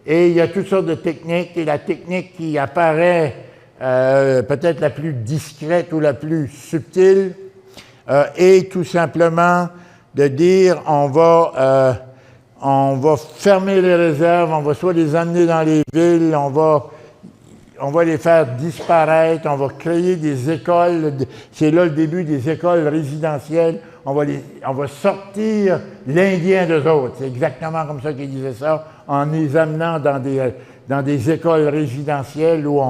[SPEAKER 1] Et il y a toutes sortes de techniques, et la technique qui apparaît peut-être la plus discrète ou la plus subtile est tout simplement de dire on va fermer les réserves, on va soit les amener dans les villes, on va les faire disparaître, on va créer des écoles, c'est là le début des écoles résidentielles, on va sortir l'Indien d'eux autres. C'est exactement comme ça qu'ils disaient ça, en les amenant dans des écoles résidentielles où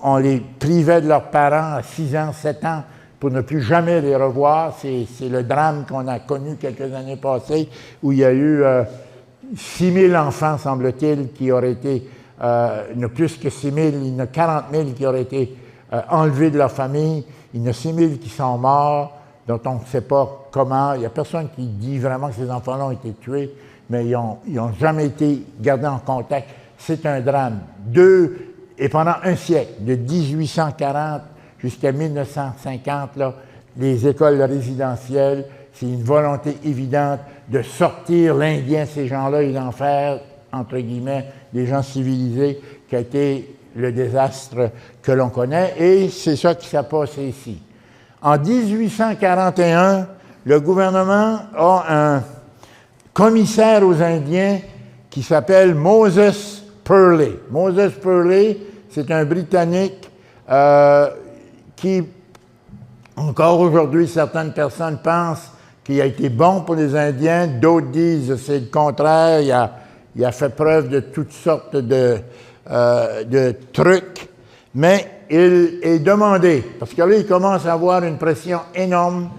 [SPEAKER 1] on les privait de leurs parents à 6 ans, 7 ans, pour ne plus jamais les revoir. C'est le drame qu'on a connu quelques années passées, où il y a eu 6 000 enfants, semble-t-il, qui auraient été, il y en a plus que 6 000, il y en a 40 000 qui auraient été enlevés de leur famille, il y en a 6 000 qui sont morts, dont on ne sait pas comment. Il n'y a personne qui dit vraiment que ces enfants-là ont été tués, mais ils n'ont jamais été gardés en contact. C'est un drame. Et pendant un siècle, de 1840 jusqu'à 1950, là, les écoles résidentielles, c'est une volonté évidente de sortir l'Indien, ces gens-là, et d'en faire, entre guillemets, des gens civilisés, qui a été le désastre que l'on connaît, et c'est ça qui s'est passé ici. En 1841, le gouvernement a un commissaire aux Indiens qui s'appelle Moses Purley. Moses Purley, c'est un Britannique qui, encore aujourd'hui, certaines personnes pensent qu'il a été bon pour les Indiens, d'autres disent que c'est le contraire, il a fait preuve de toutes sortes de trucs, mais il est demandé, parce que là, il commence à avoir une pression énorme.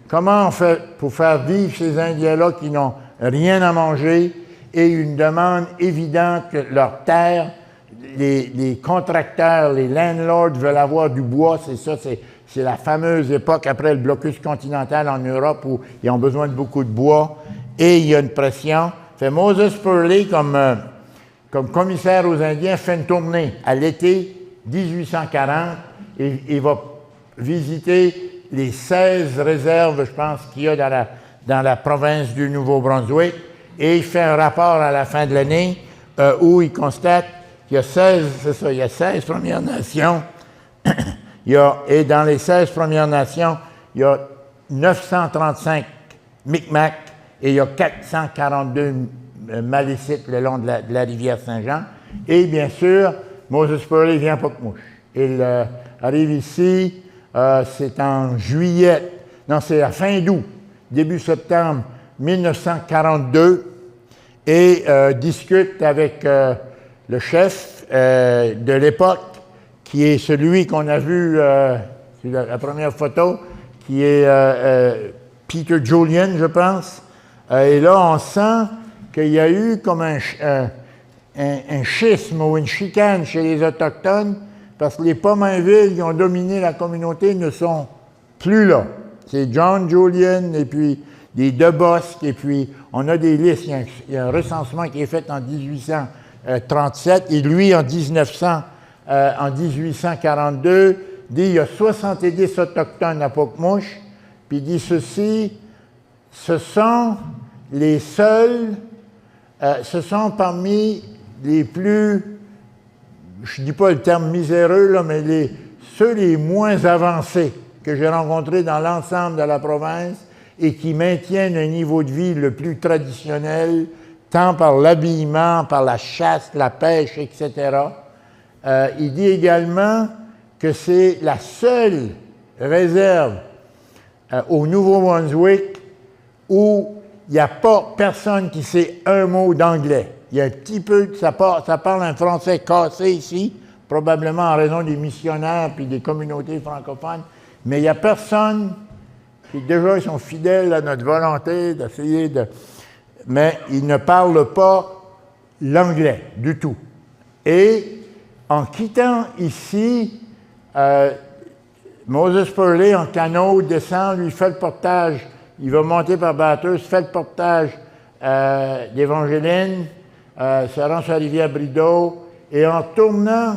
[SPEAKER 1] Comment on fait pour faire vivre ces Indiens-là qui n'ont rien à manger, et une demande évidente que leur terre, les contracteurs, les landlords veulent avoir du bois, c'est la fameuse époque après le blocus continental en Europe où ils ont besoin de beaucoup de bois, et il y a une pression. Fait Moses Purley, comme commissaire aux Indiens, fait une tournée à l'été 1840, et il va visiter les 16 réserves, je pense, qu'il y a dans la province du Nouveau-Brunswick, et il fait un rapport à la fin de l'année où il constate qu'il y a 16 Premières Nations, et dans les 16 Premières Nations, il y a 935 Micmacs et il y a 442 Malécites le long de la rivière Saint-Jean. Et bien sûr, Moses Purley vient à Pocmouche. Il arrive ici, c'est en juillet, non, c'est à fin d'août, début septembre 1942, et discute avec le chef de l'époque, qui est celui qu'on a vu sur la première photo, qui est Peter Julian, je pense. Et là, on sent qu'il y a eu comme un schisme ou une chicane chez les Autochtones, parce que les Pomainville qui ont dominé la communauté ne sont plus là. C'est John Julian et puis des Debosc, et puis on a des listes. Il y a un recensement qui est fait en 1837, et lui, en 1842, dit il y a 70 Autochtones à Pocmouche, puis il dit ceci, ce sont les seuls, ce sont parmi les plus, je ne dis pas le terme miséreux, là, mais ceux les moins avancés que j'ai rencontrés dans l'ensemble de la province et qui maintiennent un niveau de vie le plus traditionnel, tant par l'habillement, par la chasse, la pêche, etc. Il dit également que c'est la seule réserve au Nouveau-Brunswick où il n'y a pas personne qui sait un mot d'anglais. Il y a un petit peu, ça parle un français cassé ici, probablement en raison des missionnaires puis des communautés francophones, mais il n'y a personne, puis déjà ils sont fidèles à notre volonté d'essayer de... Mais ils ne parlent pas l'anglais du tout. Et en quittant ici, Moses Purley, en canot, descend, lui fait le portage. Il va monter par batteuse, fait le portage d'Évangeline, se rend sur la rivière Brideau, et en tournant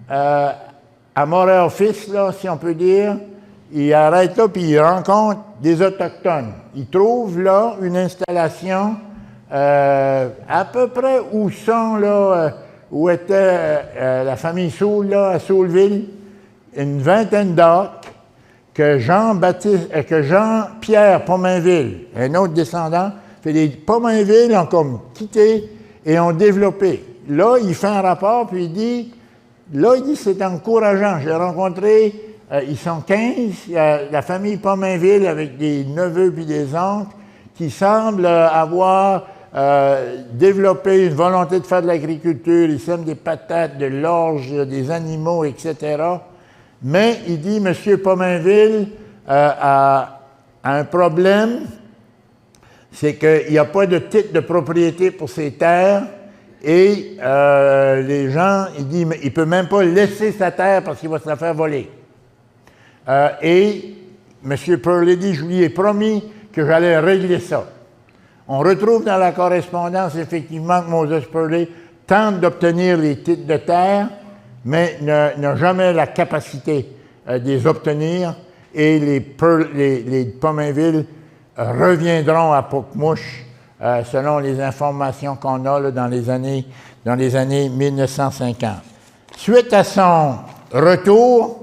[SPEAKER 1] à Montréal-Fils, là, si on peut dire, il arrête là, puis il rencontre des Autochtones. Il trouve là une installation à peu près où sont, là, où était la famille Soule, là, à Souleville, une vingtaine d'acres que Jean-Pierre Pomainville, un autre descendant, fait les Pomainville ont comme quitté et ont développé. Là, il fait un rapport, puis il dit, c'est encourageant. J'ai rencontré, ils sont 15, la famille Pomainville avec des neveux puis des oncles qui semblent avoir développé une volonté de faire de l'agriculture. Ils sèment des patates, de l'orge, des animaux, etc. Mais il dit, M. Pomainville a un problème, c'est qu'il n'y a pas de titre de propriété pour ses terres et les gens, il dit, il ne peut même pas laisser sa terre parce qu'il va se la faire voler. Et M. Purley dit, je lui ai promis que j'allais régler ça. On retrouve dans la correspondance effectivement que Moses Purley tente d'obtenir les titres de terre, mais n'a jamais la capacité de les obtenir, et les Pomainville reviendront à Pocmouche, selon les informations qu'on a là, dans les années 1950. Suite à son retour,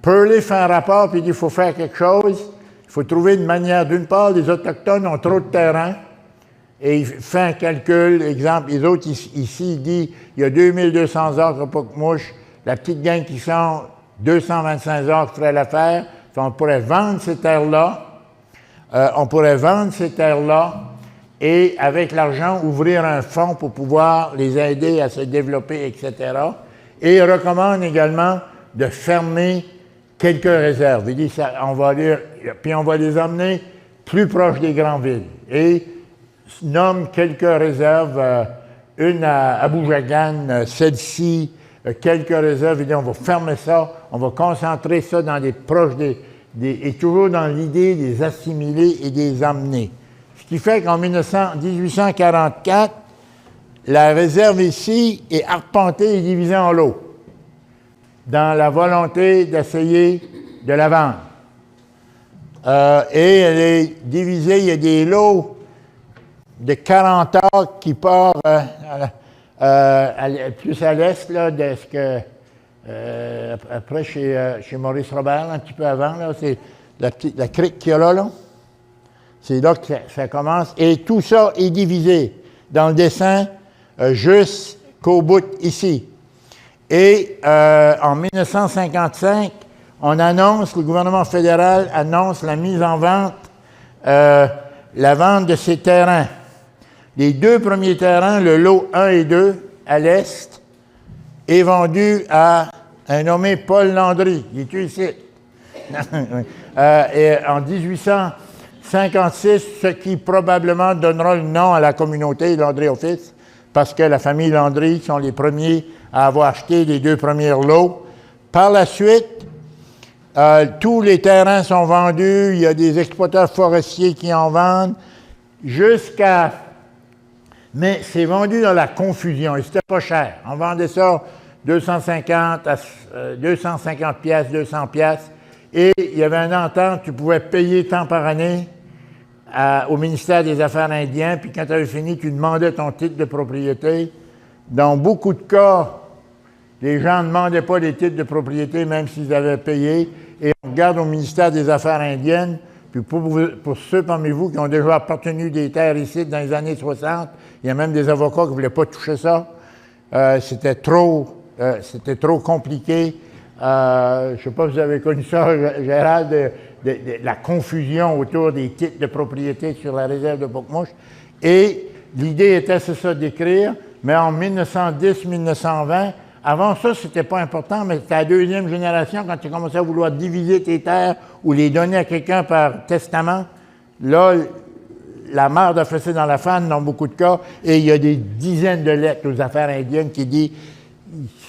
[SPEAKER 1] Purley fait un rapport et dit qu'il faut faire quelque chose, il faut trouver une manière, d'une part, les Autochtones ont trop de terrain, et il fait un calcul, exemple, les autres ici, il dit, il y a 2200 acres à Pocmouche, la petite gang qui sont 225 acres ferait l'affaire, on pourrait vendre ces terres-là, et avec l'argent, ouvrir un fonds pour pouvoir les aider à se développer, etc. Et il recommande également de fermer quelques réserves. Il dit, on va les emmener plus proches des grandes villes. Et nomme quelques réserves, une à Aboujagan, celle-ci, quelques réserves. Il dit, on va fermer ça, on va concentrer ça dans les proches et toujours dans l'idée de les assimiler et de les emmener. Ce qui fait qu'en 1844, la réserve ici est arpentée et divisée en lots, dans la volonté d'essayer de la vendre. Et elle est divisée, il y a des lots de 40 acres qui partent plus à l'est, là, de ce que, après chez Maurice Robert, un petit peu avant, là, c'est la crique qu'il y a là. C'est là que ça commence. Et tout ça est divisé dans le dessin jusqu'au bout ici. Et en 1955, le gouvernement fédéral annonce la mise en vente, la vente de ces terrains. Les deux premiers terrains, le lot 1 et 2, à l'est, est vendu à un nommé Paul Landry. Il est ici. Et en 1856, ce qui probablement donnera le nom à la communauté Landry Office, parce que la famille Landry sont les premiers à avoir acheté les deux premiers lots. Par la suite, tous les terrains sont vendus, il y a des exploiteurs forestiers qui en vendent, mais c'est vendu dans la confusion, et c'était pas cher. On vendait ça 250 piastres, 200 piastres, et il y avait une entente, tu pouvais payer tant par année au ministère des Affaires indiennes, puis quand tu avais fini, tu demandais ton titre de propriété. Dans beaucoup de cas, les gens ne demandaient pas des titres de propriété, même s'ils avaient payé, et on regarde au ministère des Affaires indiennes, puis pour ceux parmi vous qui ont déjà appartenu des terres ici dans les années 60, il y a même des avocats qui ne voulaient pas toucher ça. C'était trop compliqué. Je ne sais pas si vous avez connu ça, Gérald, de la confusion autour des titres de propriété sur la réserve de Pocmouche. Et l'idée était, c'est ça, d'écrire, mais en 1910-1920, avant ça, c'était pas important, mais c'était la deuxième génération, quand tu commençais à vouloir diviser tes terres ou les donner à quelqu'un par testament, là, la mère de fesser dans la fan dans beaucoup de cas, et il y a des dizaines de lettres aux affaires indiennes qui disent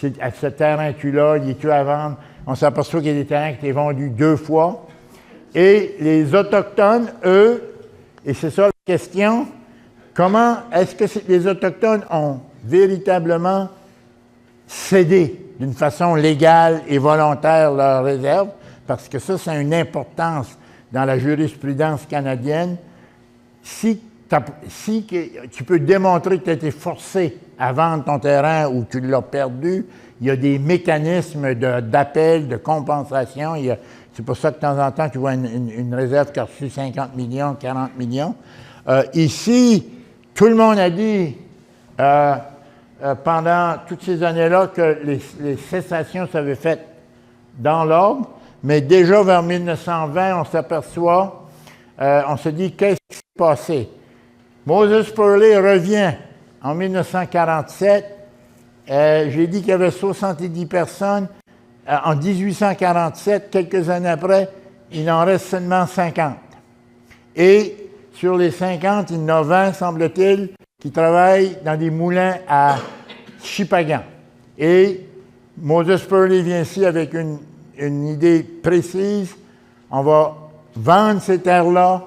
[SPEAKER 1] ce terrain tu l'as, il est-tu à vendre? On s'aperçoit qu'il y a des terrains qui étaient vendus 2 fois. Et les Autochtones, eux, et c'est ça la question, comment est-ce que les Autochtones ont véritablement cédé d'une façon légale et volontaire leur réserve? Parce que ça, c'est une importance dans la jurisprudence canadienne. si tu peux démontrer que tu as été forcé à vendre ton terrain ou que tu l'as perdu, il y a des mécanismes d'appel, de compensation. C'est pour ça que de temps en temps, tu vois une réserve qui a reçu 50 millions, 40 millions. Ici, tout le monde a dit pendant toutes ces années-là que les cessations s'avaient faites dans l'ordre, mais déjà vers 1920, on s'aperçoit, on se dit qu'est-ce qui s'est passé? Moses Purley revient en 1947. J'ai dit qu'il y avait 70 personnes. En 1847, quelques années après, il en reste seulement 50. Et sur les 50, il y en a 20, semble-t-il, qui travaillent dans des moulins à Shippagan. Et Moses Purley vient ici avec une idée précise. On va vendre ces terres-là,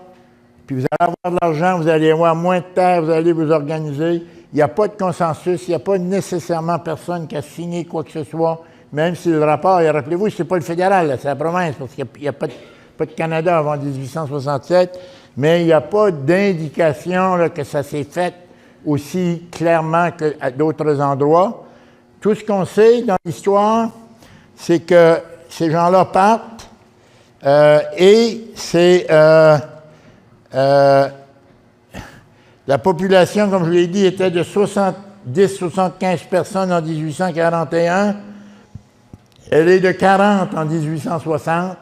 [SPEAKER 1] puis vous allez avoir de l'argent, vous allez avoir moins de terres, vous allez vous organiser. Il n'y a pas de consensus, il n'y a pas nécessairement personne qui a signé quoi que ce soit, même si le rapport, et rappelez-vous, ce n'est pas le fédéral, là, c'est la province, parce qu'il n'y a pas de Canada avant 1867, mais il n'y a pas d'indication là, que ça s'est fait aussi clairement qu'à d'autres endroits. Tout ce qu'on sait dans l'histoire, c'est que ces gens-là partent et c'est la population, comme je l'ai dit, était de 70-75 personnes en 1841. Elle est de 40 en 1860.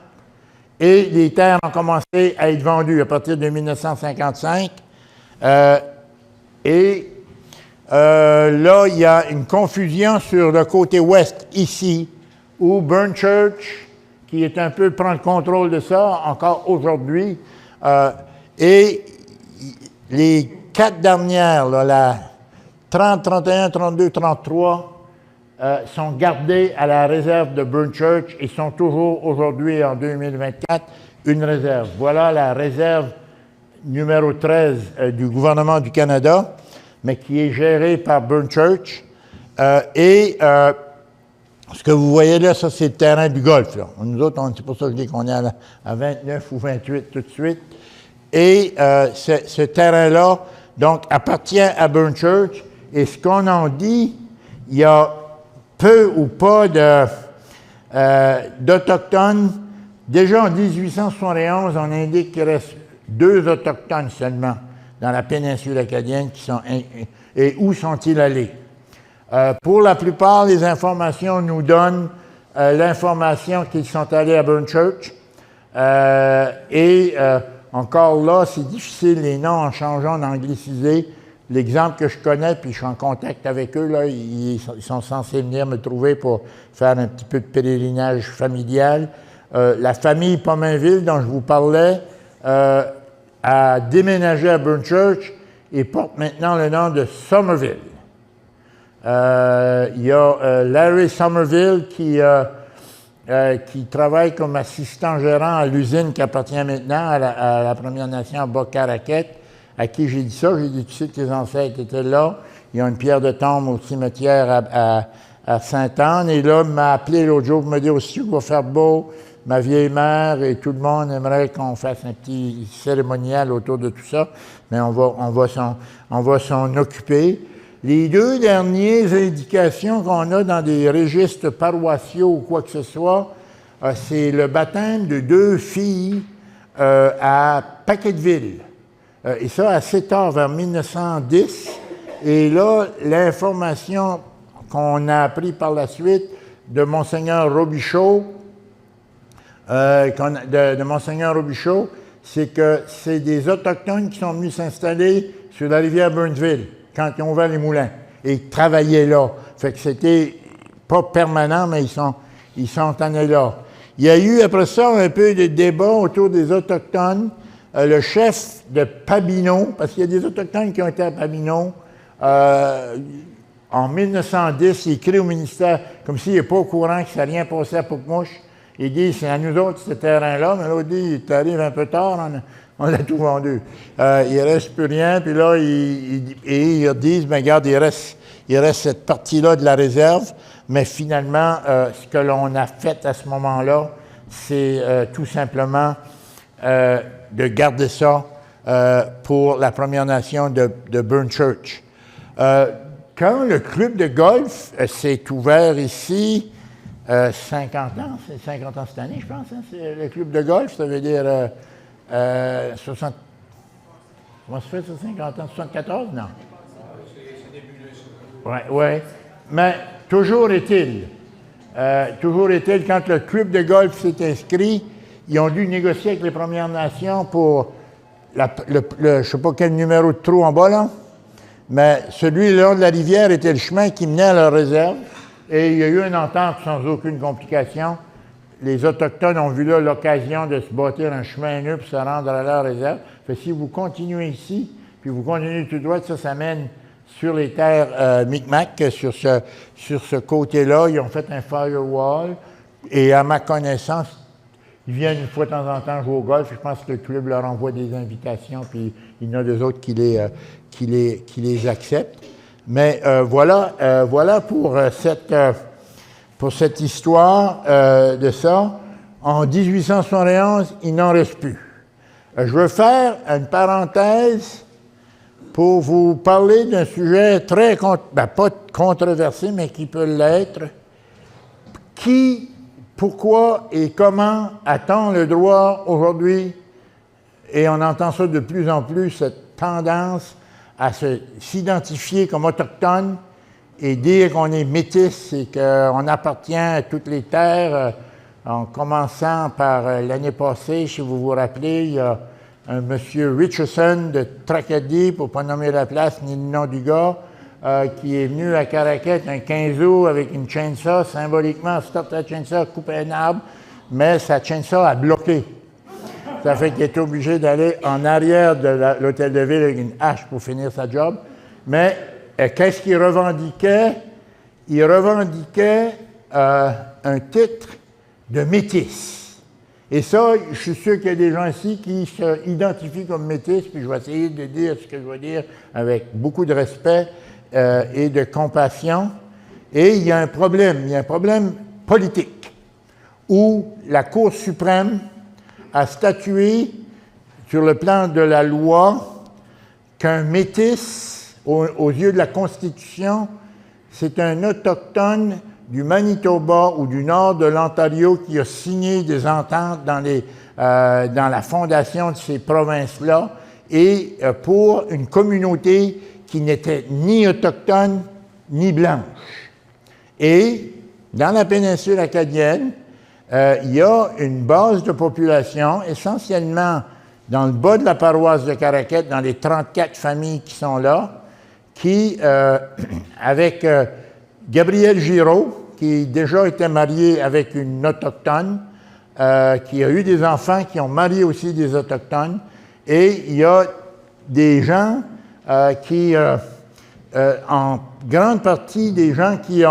[SPEAKER 1] Et les terres ont commencé à être vendues à partir de 1955. Là, il y a une confusion sur le côté ouest, ici, où Burn Church, qui est un peu prend le contrôle de ça, encore aujourd'hui, et les 4 dernières, là, la 30, 31, 32, 33, sont gardées à la réserve de Burn Church et sont toujours aujourd'hui, en 2024, une réserve. Voilà la réserve numéro 13 du gouvernement du Canada, mais qui est gérée par Burn Church. Ce que vous voyez là, ça, c'est le terrain du golf. Là. Nous autres, c'est pour ça que je dis qu'on est à 29 ou 28 tout de suite. Et ce terrain-là, donc, appartient à Burn Church. Et ce qu'on en dit, il y a peu ou pas d'Autochtones. Déjà en 1871, on indique qu'il reste 2 Autochtones seulement dans la péninsule acadienne qui sont... Et où sont-ils allés? Pour la plupart, les informations nous donnent l'information qu'ils sont allés à Burn Church. Encore là, c'est difficile, les noms en changeant, en anglicisé. L'exemple que je connais, puis je suis en contact avec eux, là, ils sont censés venir me trouver pour faire un petit peu de pèlerinage familial. La famille Pomainville, dont je vous parlais, a déménagé à Burn Church et porte maintenant le nom de Somerville. Il y a Larry Somerville qui travaille comme assistant gérant à l'usine qui appartient maintenant à la Première Nation Bas-Caraquet, à qui j'ai dit ça. J'ai dit, tu sais que tes ancêtres étaient là. Il y a une pierre de tombe au cimetière à Sainte-Anne. Et là, il m'a appelé l'autre jour pour me dire aussi qu'il va faire beau. Ma vieille mère et tout le monde aimerait qu'on fasse un petit cérémonial autour de tout ça. Mais on va s'en occuper. Les 2 dernières indications qu'on a dans des registres paroissiaux ou quoi que ce soit, c'est le baptême de 2 filles à Paquetteville. Et ça, assez tard, vers 1910. Et là, l'information qu'on a appris par la suite de Monseigneur Robichaud, de Monseigneur Robichaud, c'est que c'est des Autochtones qui sont venus s'installer sur la rivière Burnsville quand ils ont ouvert les moulins et ils travaillaient là. Fait que c'était pas permanent, mais ils sont allés là. Il y a eu après ça un peu de débat autour des Autochtones. Le chef de Pabineau, parce qu'il y a des Autochtones qui ont été à Pabineau, en 1910, il écrit au ministère, comme s'il n'est pas au courant que ça n'a rien passé à Poupmouche. Il dit, c'est à nous autres ce terrain-là, mais l'autre dit, tu arrives un peu tard, on a tout vendu. Il ne reste plus rien, puis là, ils disent, bien, regarde, il reste cette partie-là de la réserve, mais finalement, ce que l'on a fait à ce moment-là, c'est tout simplement de garder ça pour la Première Nation de Burn Church. Quand le club de golf s'est ouvert ici, 50 ans, c'est 50 ans cette année, je pense, hein, c'est le club de golf, ça veut dire 60... Comment ça fait, ça, 50 ans? 74? Non. Oui. Mais toujours est-il, quand le club de golf s'est inscrit, ils ont dû négocier avec les Premières Nations pour, je ne sais pas quel numéro de trou en bas, là, mais celui le long de la rivière était le chemin qui menait à leur réserve, et il y a eu une entente sans aucune complication. Les Autochtones ont vu là l'occasion de se bâtir un chemin nœud pour se rendre à leur réserve. Fait, si vous continuez ici, puis vous continuez tout droit, ça mène sur les terres Micmac, sur ce côté-là. Ils ont fait un firewall, et à ma connaissance, ils viennent une fois de temps en temps jouer au golf. Je pense que le club leur envoie des invitations, puis il y en a des autres qui les acceptent. Mais voilà pour cette histoire de ça. En 1871, il n'en reste plus. Je veux faire une parenthèse pour vous parler d'un sujet très, pas controversé, mais qui peut l'être. Pourquoi et comment a-t-on le droit aujourd'hui, et on entend ça de plus en plus, cette tendance à s'identifier comme autochtone et dire qu'on est métis et qu'on appartient à toutes les terres, en commençant par l'année passée, si vous vous rappelez, il y a un monsieur Richardson de Tracadie, pour ne pas nommer la place ni le nom du gars, qui est venu à Caraquette un 15 août avec une chainsaw, symboliquement, stop la chainsaw, couper un arbre, mais sa chainsaw a bloqué. Ça fait qu'il est obligé d'aller en arrière de l'hôtel de ville avec une hache pour finir sa job. Mais qu'est-ce qu'il revendiquait? Il revendiquait un titre de métis. Et ça, je suis sûr qu'il y a des gens ici qui s'identifient comme métis, puis je vais essayer de dire ce que je veux dire avec beaucoup de respect et de compassion. Et il y a un problème politique, où la Cour suprême a statué sur le plan de la loi qu'un métis, aux yeux de la Constitution, c'est un autochtone du Manitoba ou du nord de l'Ontario qui a signé des ententes dans la fondation de ces provinces-là, et pour une communauté qui n'était ni autochtone ni blanche. Et dans la péninsule acadienne, il y a une base de population, essentiellement dans le bas de la paroisse de Caraquette, dans les 34 familles qui sont là, qui, avec Gabriel Giraud, qui déjà était marié avec une autochtone, qui a eu des enfants qui ont marié aussi des autochtones, et il y a des gens en grande partie des gens qui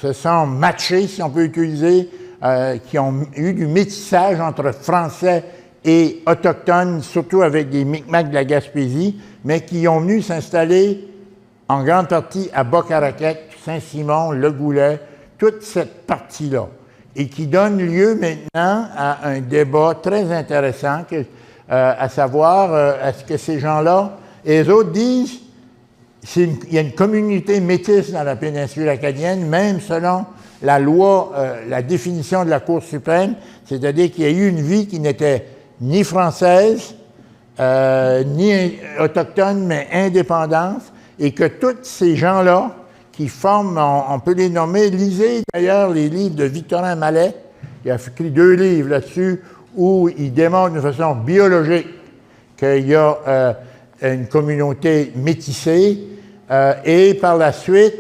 [SPEAKER 1] se sont matchés, si on peut utiliser, qui ont eu du métissage entre Français et Autochtones, surtout avec des Micmacs de la Gaspésie, mais qui ont venu s'installer en grande partie à Bas-Caraquette, Saint-Simon, Le Goulet, toute cette partie-là, et qui donne lieu maintenant à un débat très intéressant, à savoir, est-ce que ces gens-là, et les autres disent, il y a une communauté métisse dans la péninsule acadienne, même selon la loi, la définition de la Cour suprême, c'est-à-dire qu'il y a eu une vie qui n'était ni française, ni autochtone, mais indépendante, et que tous ces gens-là qui forment, on peut les nommer, lisez d'ailleurs les livres de Victorin Mallet, il a écrit 2 livres là-dessus, où il démontre de façon biologique qu'il y a une communauté métissée, et par la suite,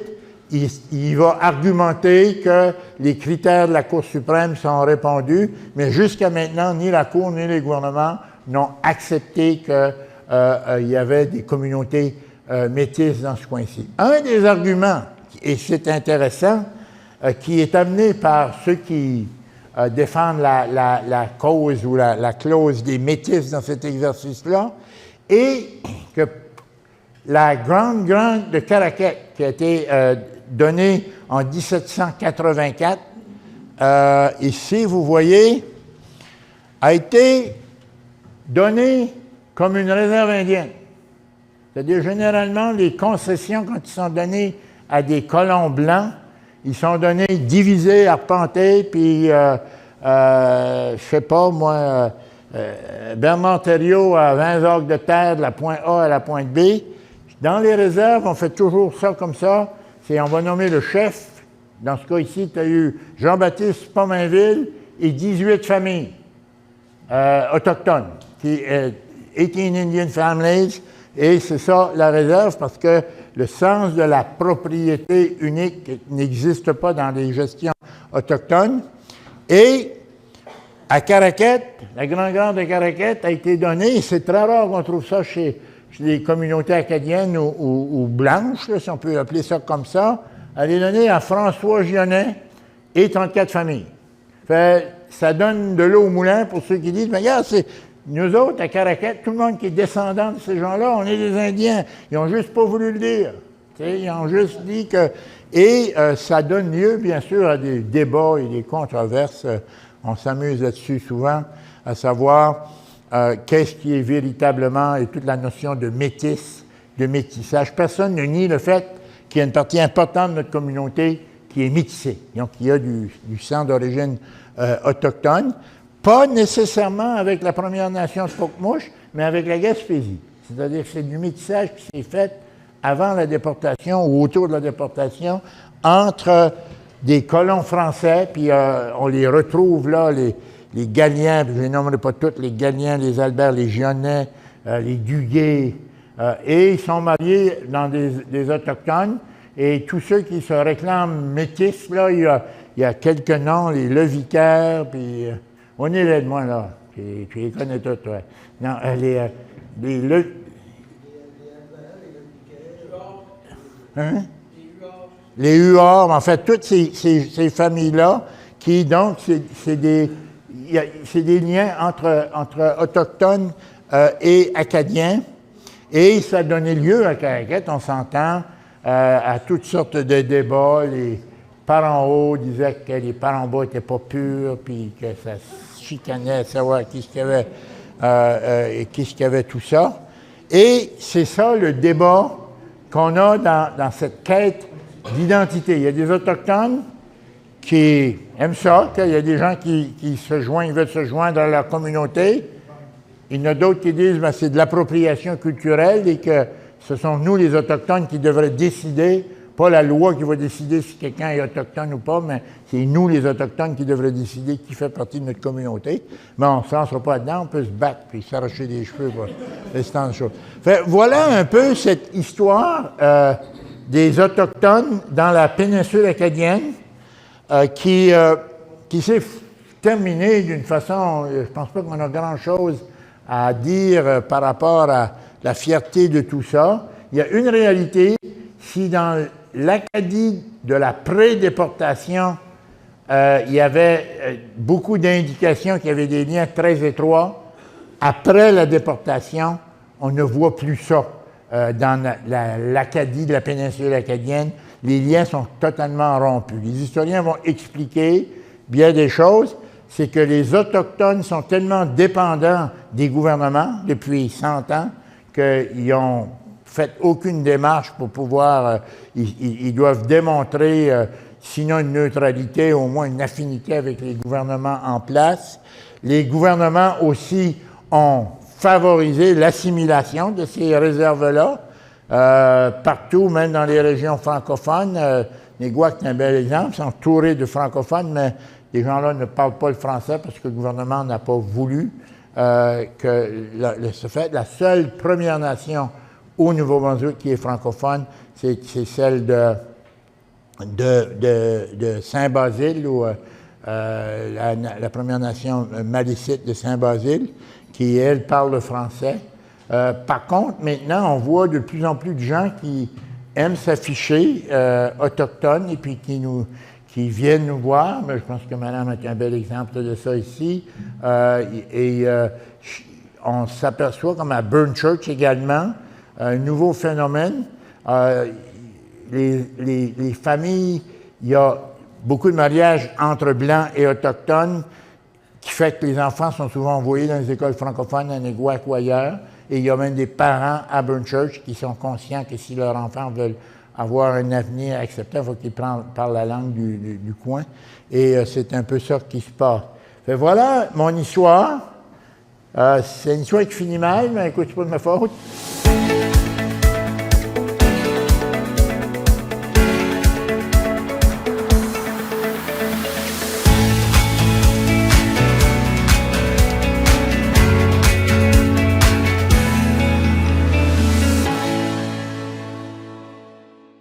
[SPEAKER 1] il va argumenter que les critères de la Cour suprême sont répondus, mais jusqu'à maintenant, ni la Cour ni les gouvernements n'ont accepté qu'il y avait des communautés métisses dans ce coin-ci. Un des arguments, et c'est intéressant, qui est amené par ceux qui défendent la cause ou la clause des métis dans cet exercice-là, est que la Grande de Caraquette, qui a été donnée en 1784, ici, vous voyez, a été donnés comme une réserve indienne. C'est-à-dire, généralement, les concessions, quand ils sont donnés à des colons blancs, ils sont donnés divisés, arpentés, puis, je sais pas, moi, Bernard Thériault à 20 acres de terre de la pointe A à la pointe B. Dans les réserves, on fait toujours ça comme ça. On va nommer le chef. Dans ce cas ici, tu as eu Jean-Baptiste Pomainville et 18 familles autochtones, 18 Indian families, et c'est ça la réserve parce que le sens de la propriété unique n'existe pas dans les gestions autochtones. Et à Caraquette, la grande de Caraquette a été donnée, et c'est très rare qu'on trouve ça chez les communautés acadiennes ou blanches, là, si on peut appeler ça comme ça, elle est donnée à François Gionnet et 34 familles. Fait, ça donne de l'eau au moulin pour ceux qui disent, mais regarde, c'est nous autres, à Caraquette, tout le monde qui est descendant de ces gens-là, on est des Indiens. Ils n'ont juste pas voulu le dire. T'sais, ils ont juste dit que... Et ça donne lieu, bien sûr, à des débats et des controverses. On s'amuse là-dessus souvent, à savoir qu'est-ce qui est véritablement, et toute la notion de métis, de métissage. Personne ne nie le fait qu'il y a une partie importante de notre communauté qui est métissée, donc qui a du sang d'origine autochtone. Pas nécessairement avec la Première Nation de Pocmouche, mais avec la Gaspésie. C'est-à-dire que c'est du métissage qui s'est fait avant la déportation ou autour de la déportation entre des colons français, puis on les retrouve là, les Galiens, je ne les nommerai pas tous, les Galiens, les Albert, les Gionnet, les Duguay, et ils sont mariés dans des Autochtones, et tous ceux qui se réclament métis, là, il y a quelques noms, les Levicaire, puis... on est là de moi, là. Tu les connais tous, toi. Non, les Huards, en fait, toutes ces familles-là, qui, donc, c'est des liens entre autochtones et acadiens. Et ça a donné lieu à Caraquette, on s'entend, à toutes sortes de débats. Les parents hauts disaient que les parents bas n'étaient pas purs, puis que ça chicanait à savoir qui ce qu'il y avait tout ça. Et c'est ça le débat qu'on a dans cette quête d'identité. Il y a des Autochtones qui aiment ça, qu'il y a des gens qui veulent se joindre à leur communauté. Il y en a d'autres qui disent que c'est de l'appropriation culturelle et que ce sont nous, les Autochtones, qui devraient décider, pas la loi qui va décider si quelqu'un est autochtone ou pas, mais c'est nous, les Autochtones, qui devraient décider qui fait partie de notre communauté. Mais on ne se lancera pas dedans, on peut se battre puis s'arracher des cheveux pour restant de choses. Fait, voilà un peu cette histoire des Autochtones dans la péninsule acadienne qui s'est terminée d'une façon, je ne pense pas qu'on a grand-chose à dire par rapport à la fierté de tout ça. Il y a une réalité, si dans l'Acadie de la pré-déportation, il y avait beaucoup d'indications qu'il y avait des liens très étroits, après la déportation, on ne voit plus ça dans l'Acadie de la péninsule acadienne. Les liens sont totalement rompus. Les historiens vont expliquer bien des choses. C'est que les Autochtones sont tellement dépendants des gouvernements depuis 100 ans qu'ils n'ont fait aucune démarche pour pouvoir... ils doivent démontrer, sinon une neutralité, au moins une affinité avec les gouvernements en place. Les gouvernements aussi ont favorisé l'assimilation de ces réserves-là, partout, même dans les régions francophones. Les Gouacs, c'est un bel exemple, sont entourés de francophones, mais ces gens-là ne parlent pas le français parce que le gouvernement n'a pas voulu que ce fait. La seule Première Nation au Nouveau-Brunswick qui est francophone, c'est celle de Saint-Basile, ou la Première Nation malicite de Saint-Basile, qui, elle, parle le français. Par contre, maintenant, on voit de plus en plus de gens qui aiment s'afficher autochtones et puis qui viennent nous voir. Mais je pense que Madame est un bel exemple de ça ici. On s'aperçoit, comme à Burn Church également, un nouveau phénomène. Les familles, il y a beaucoup de mariages entre Blancs et Autochtones qui fait que les enfants sont souvent envoyés dans les écoles francophones à Néguac ou ailleurs. Et il y a même des parents à Burnchurch qui sont conscients que si leurs enfants veulent avoir un avenir acceptable, il faut qu'ils parlent la langue du coin. Et c'est un peu ça qui se passe. Fait, voilà mon histoire. C'est une histoire qui finit mal, mais écoute, c'est pas de ma faute.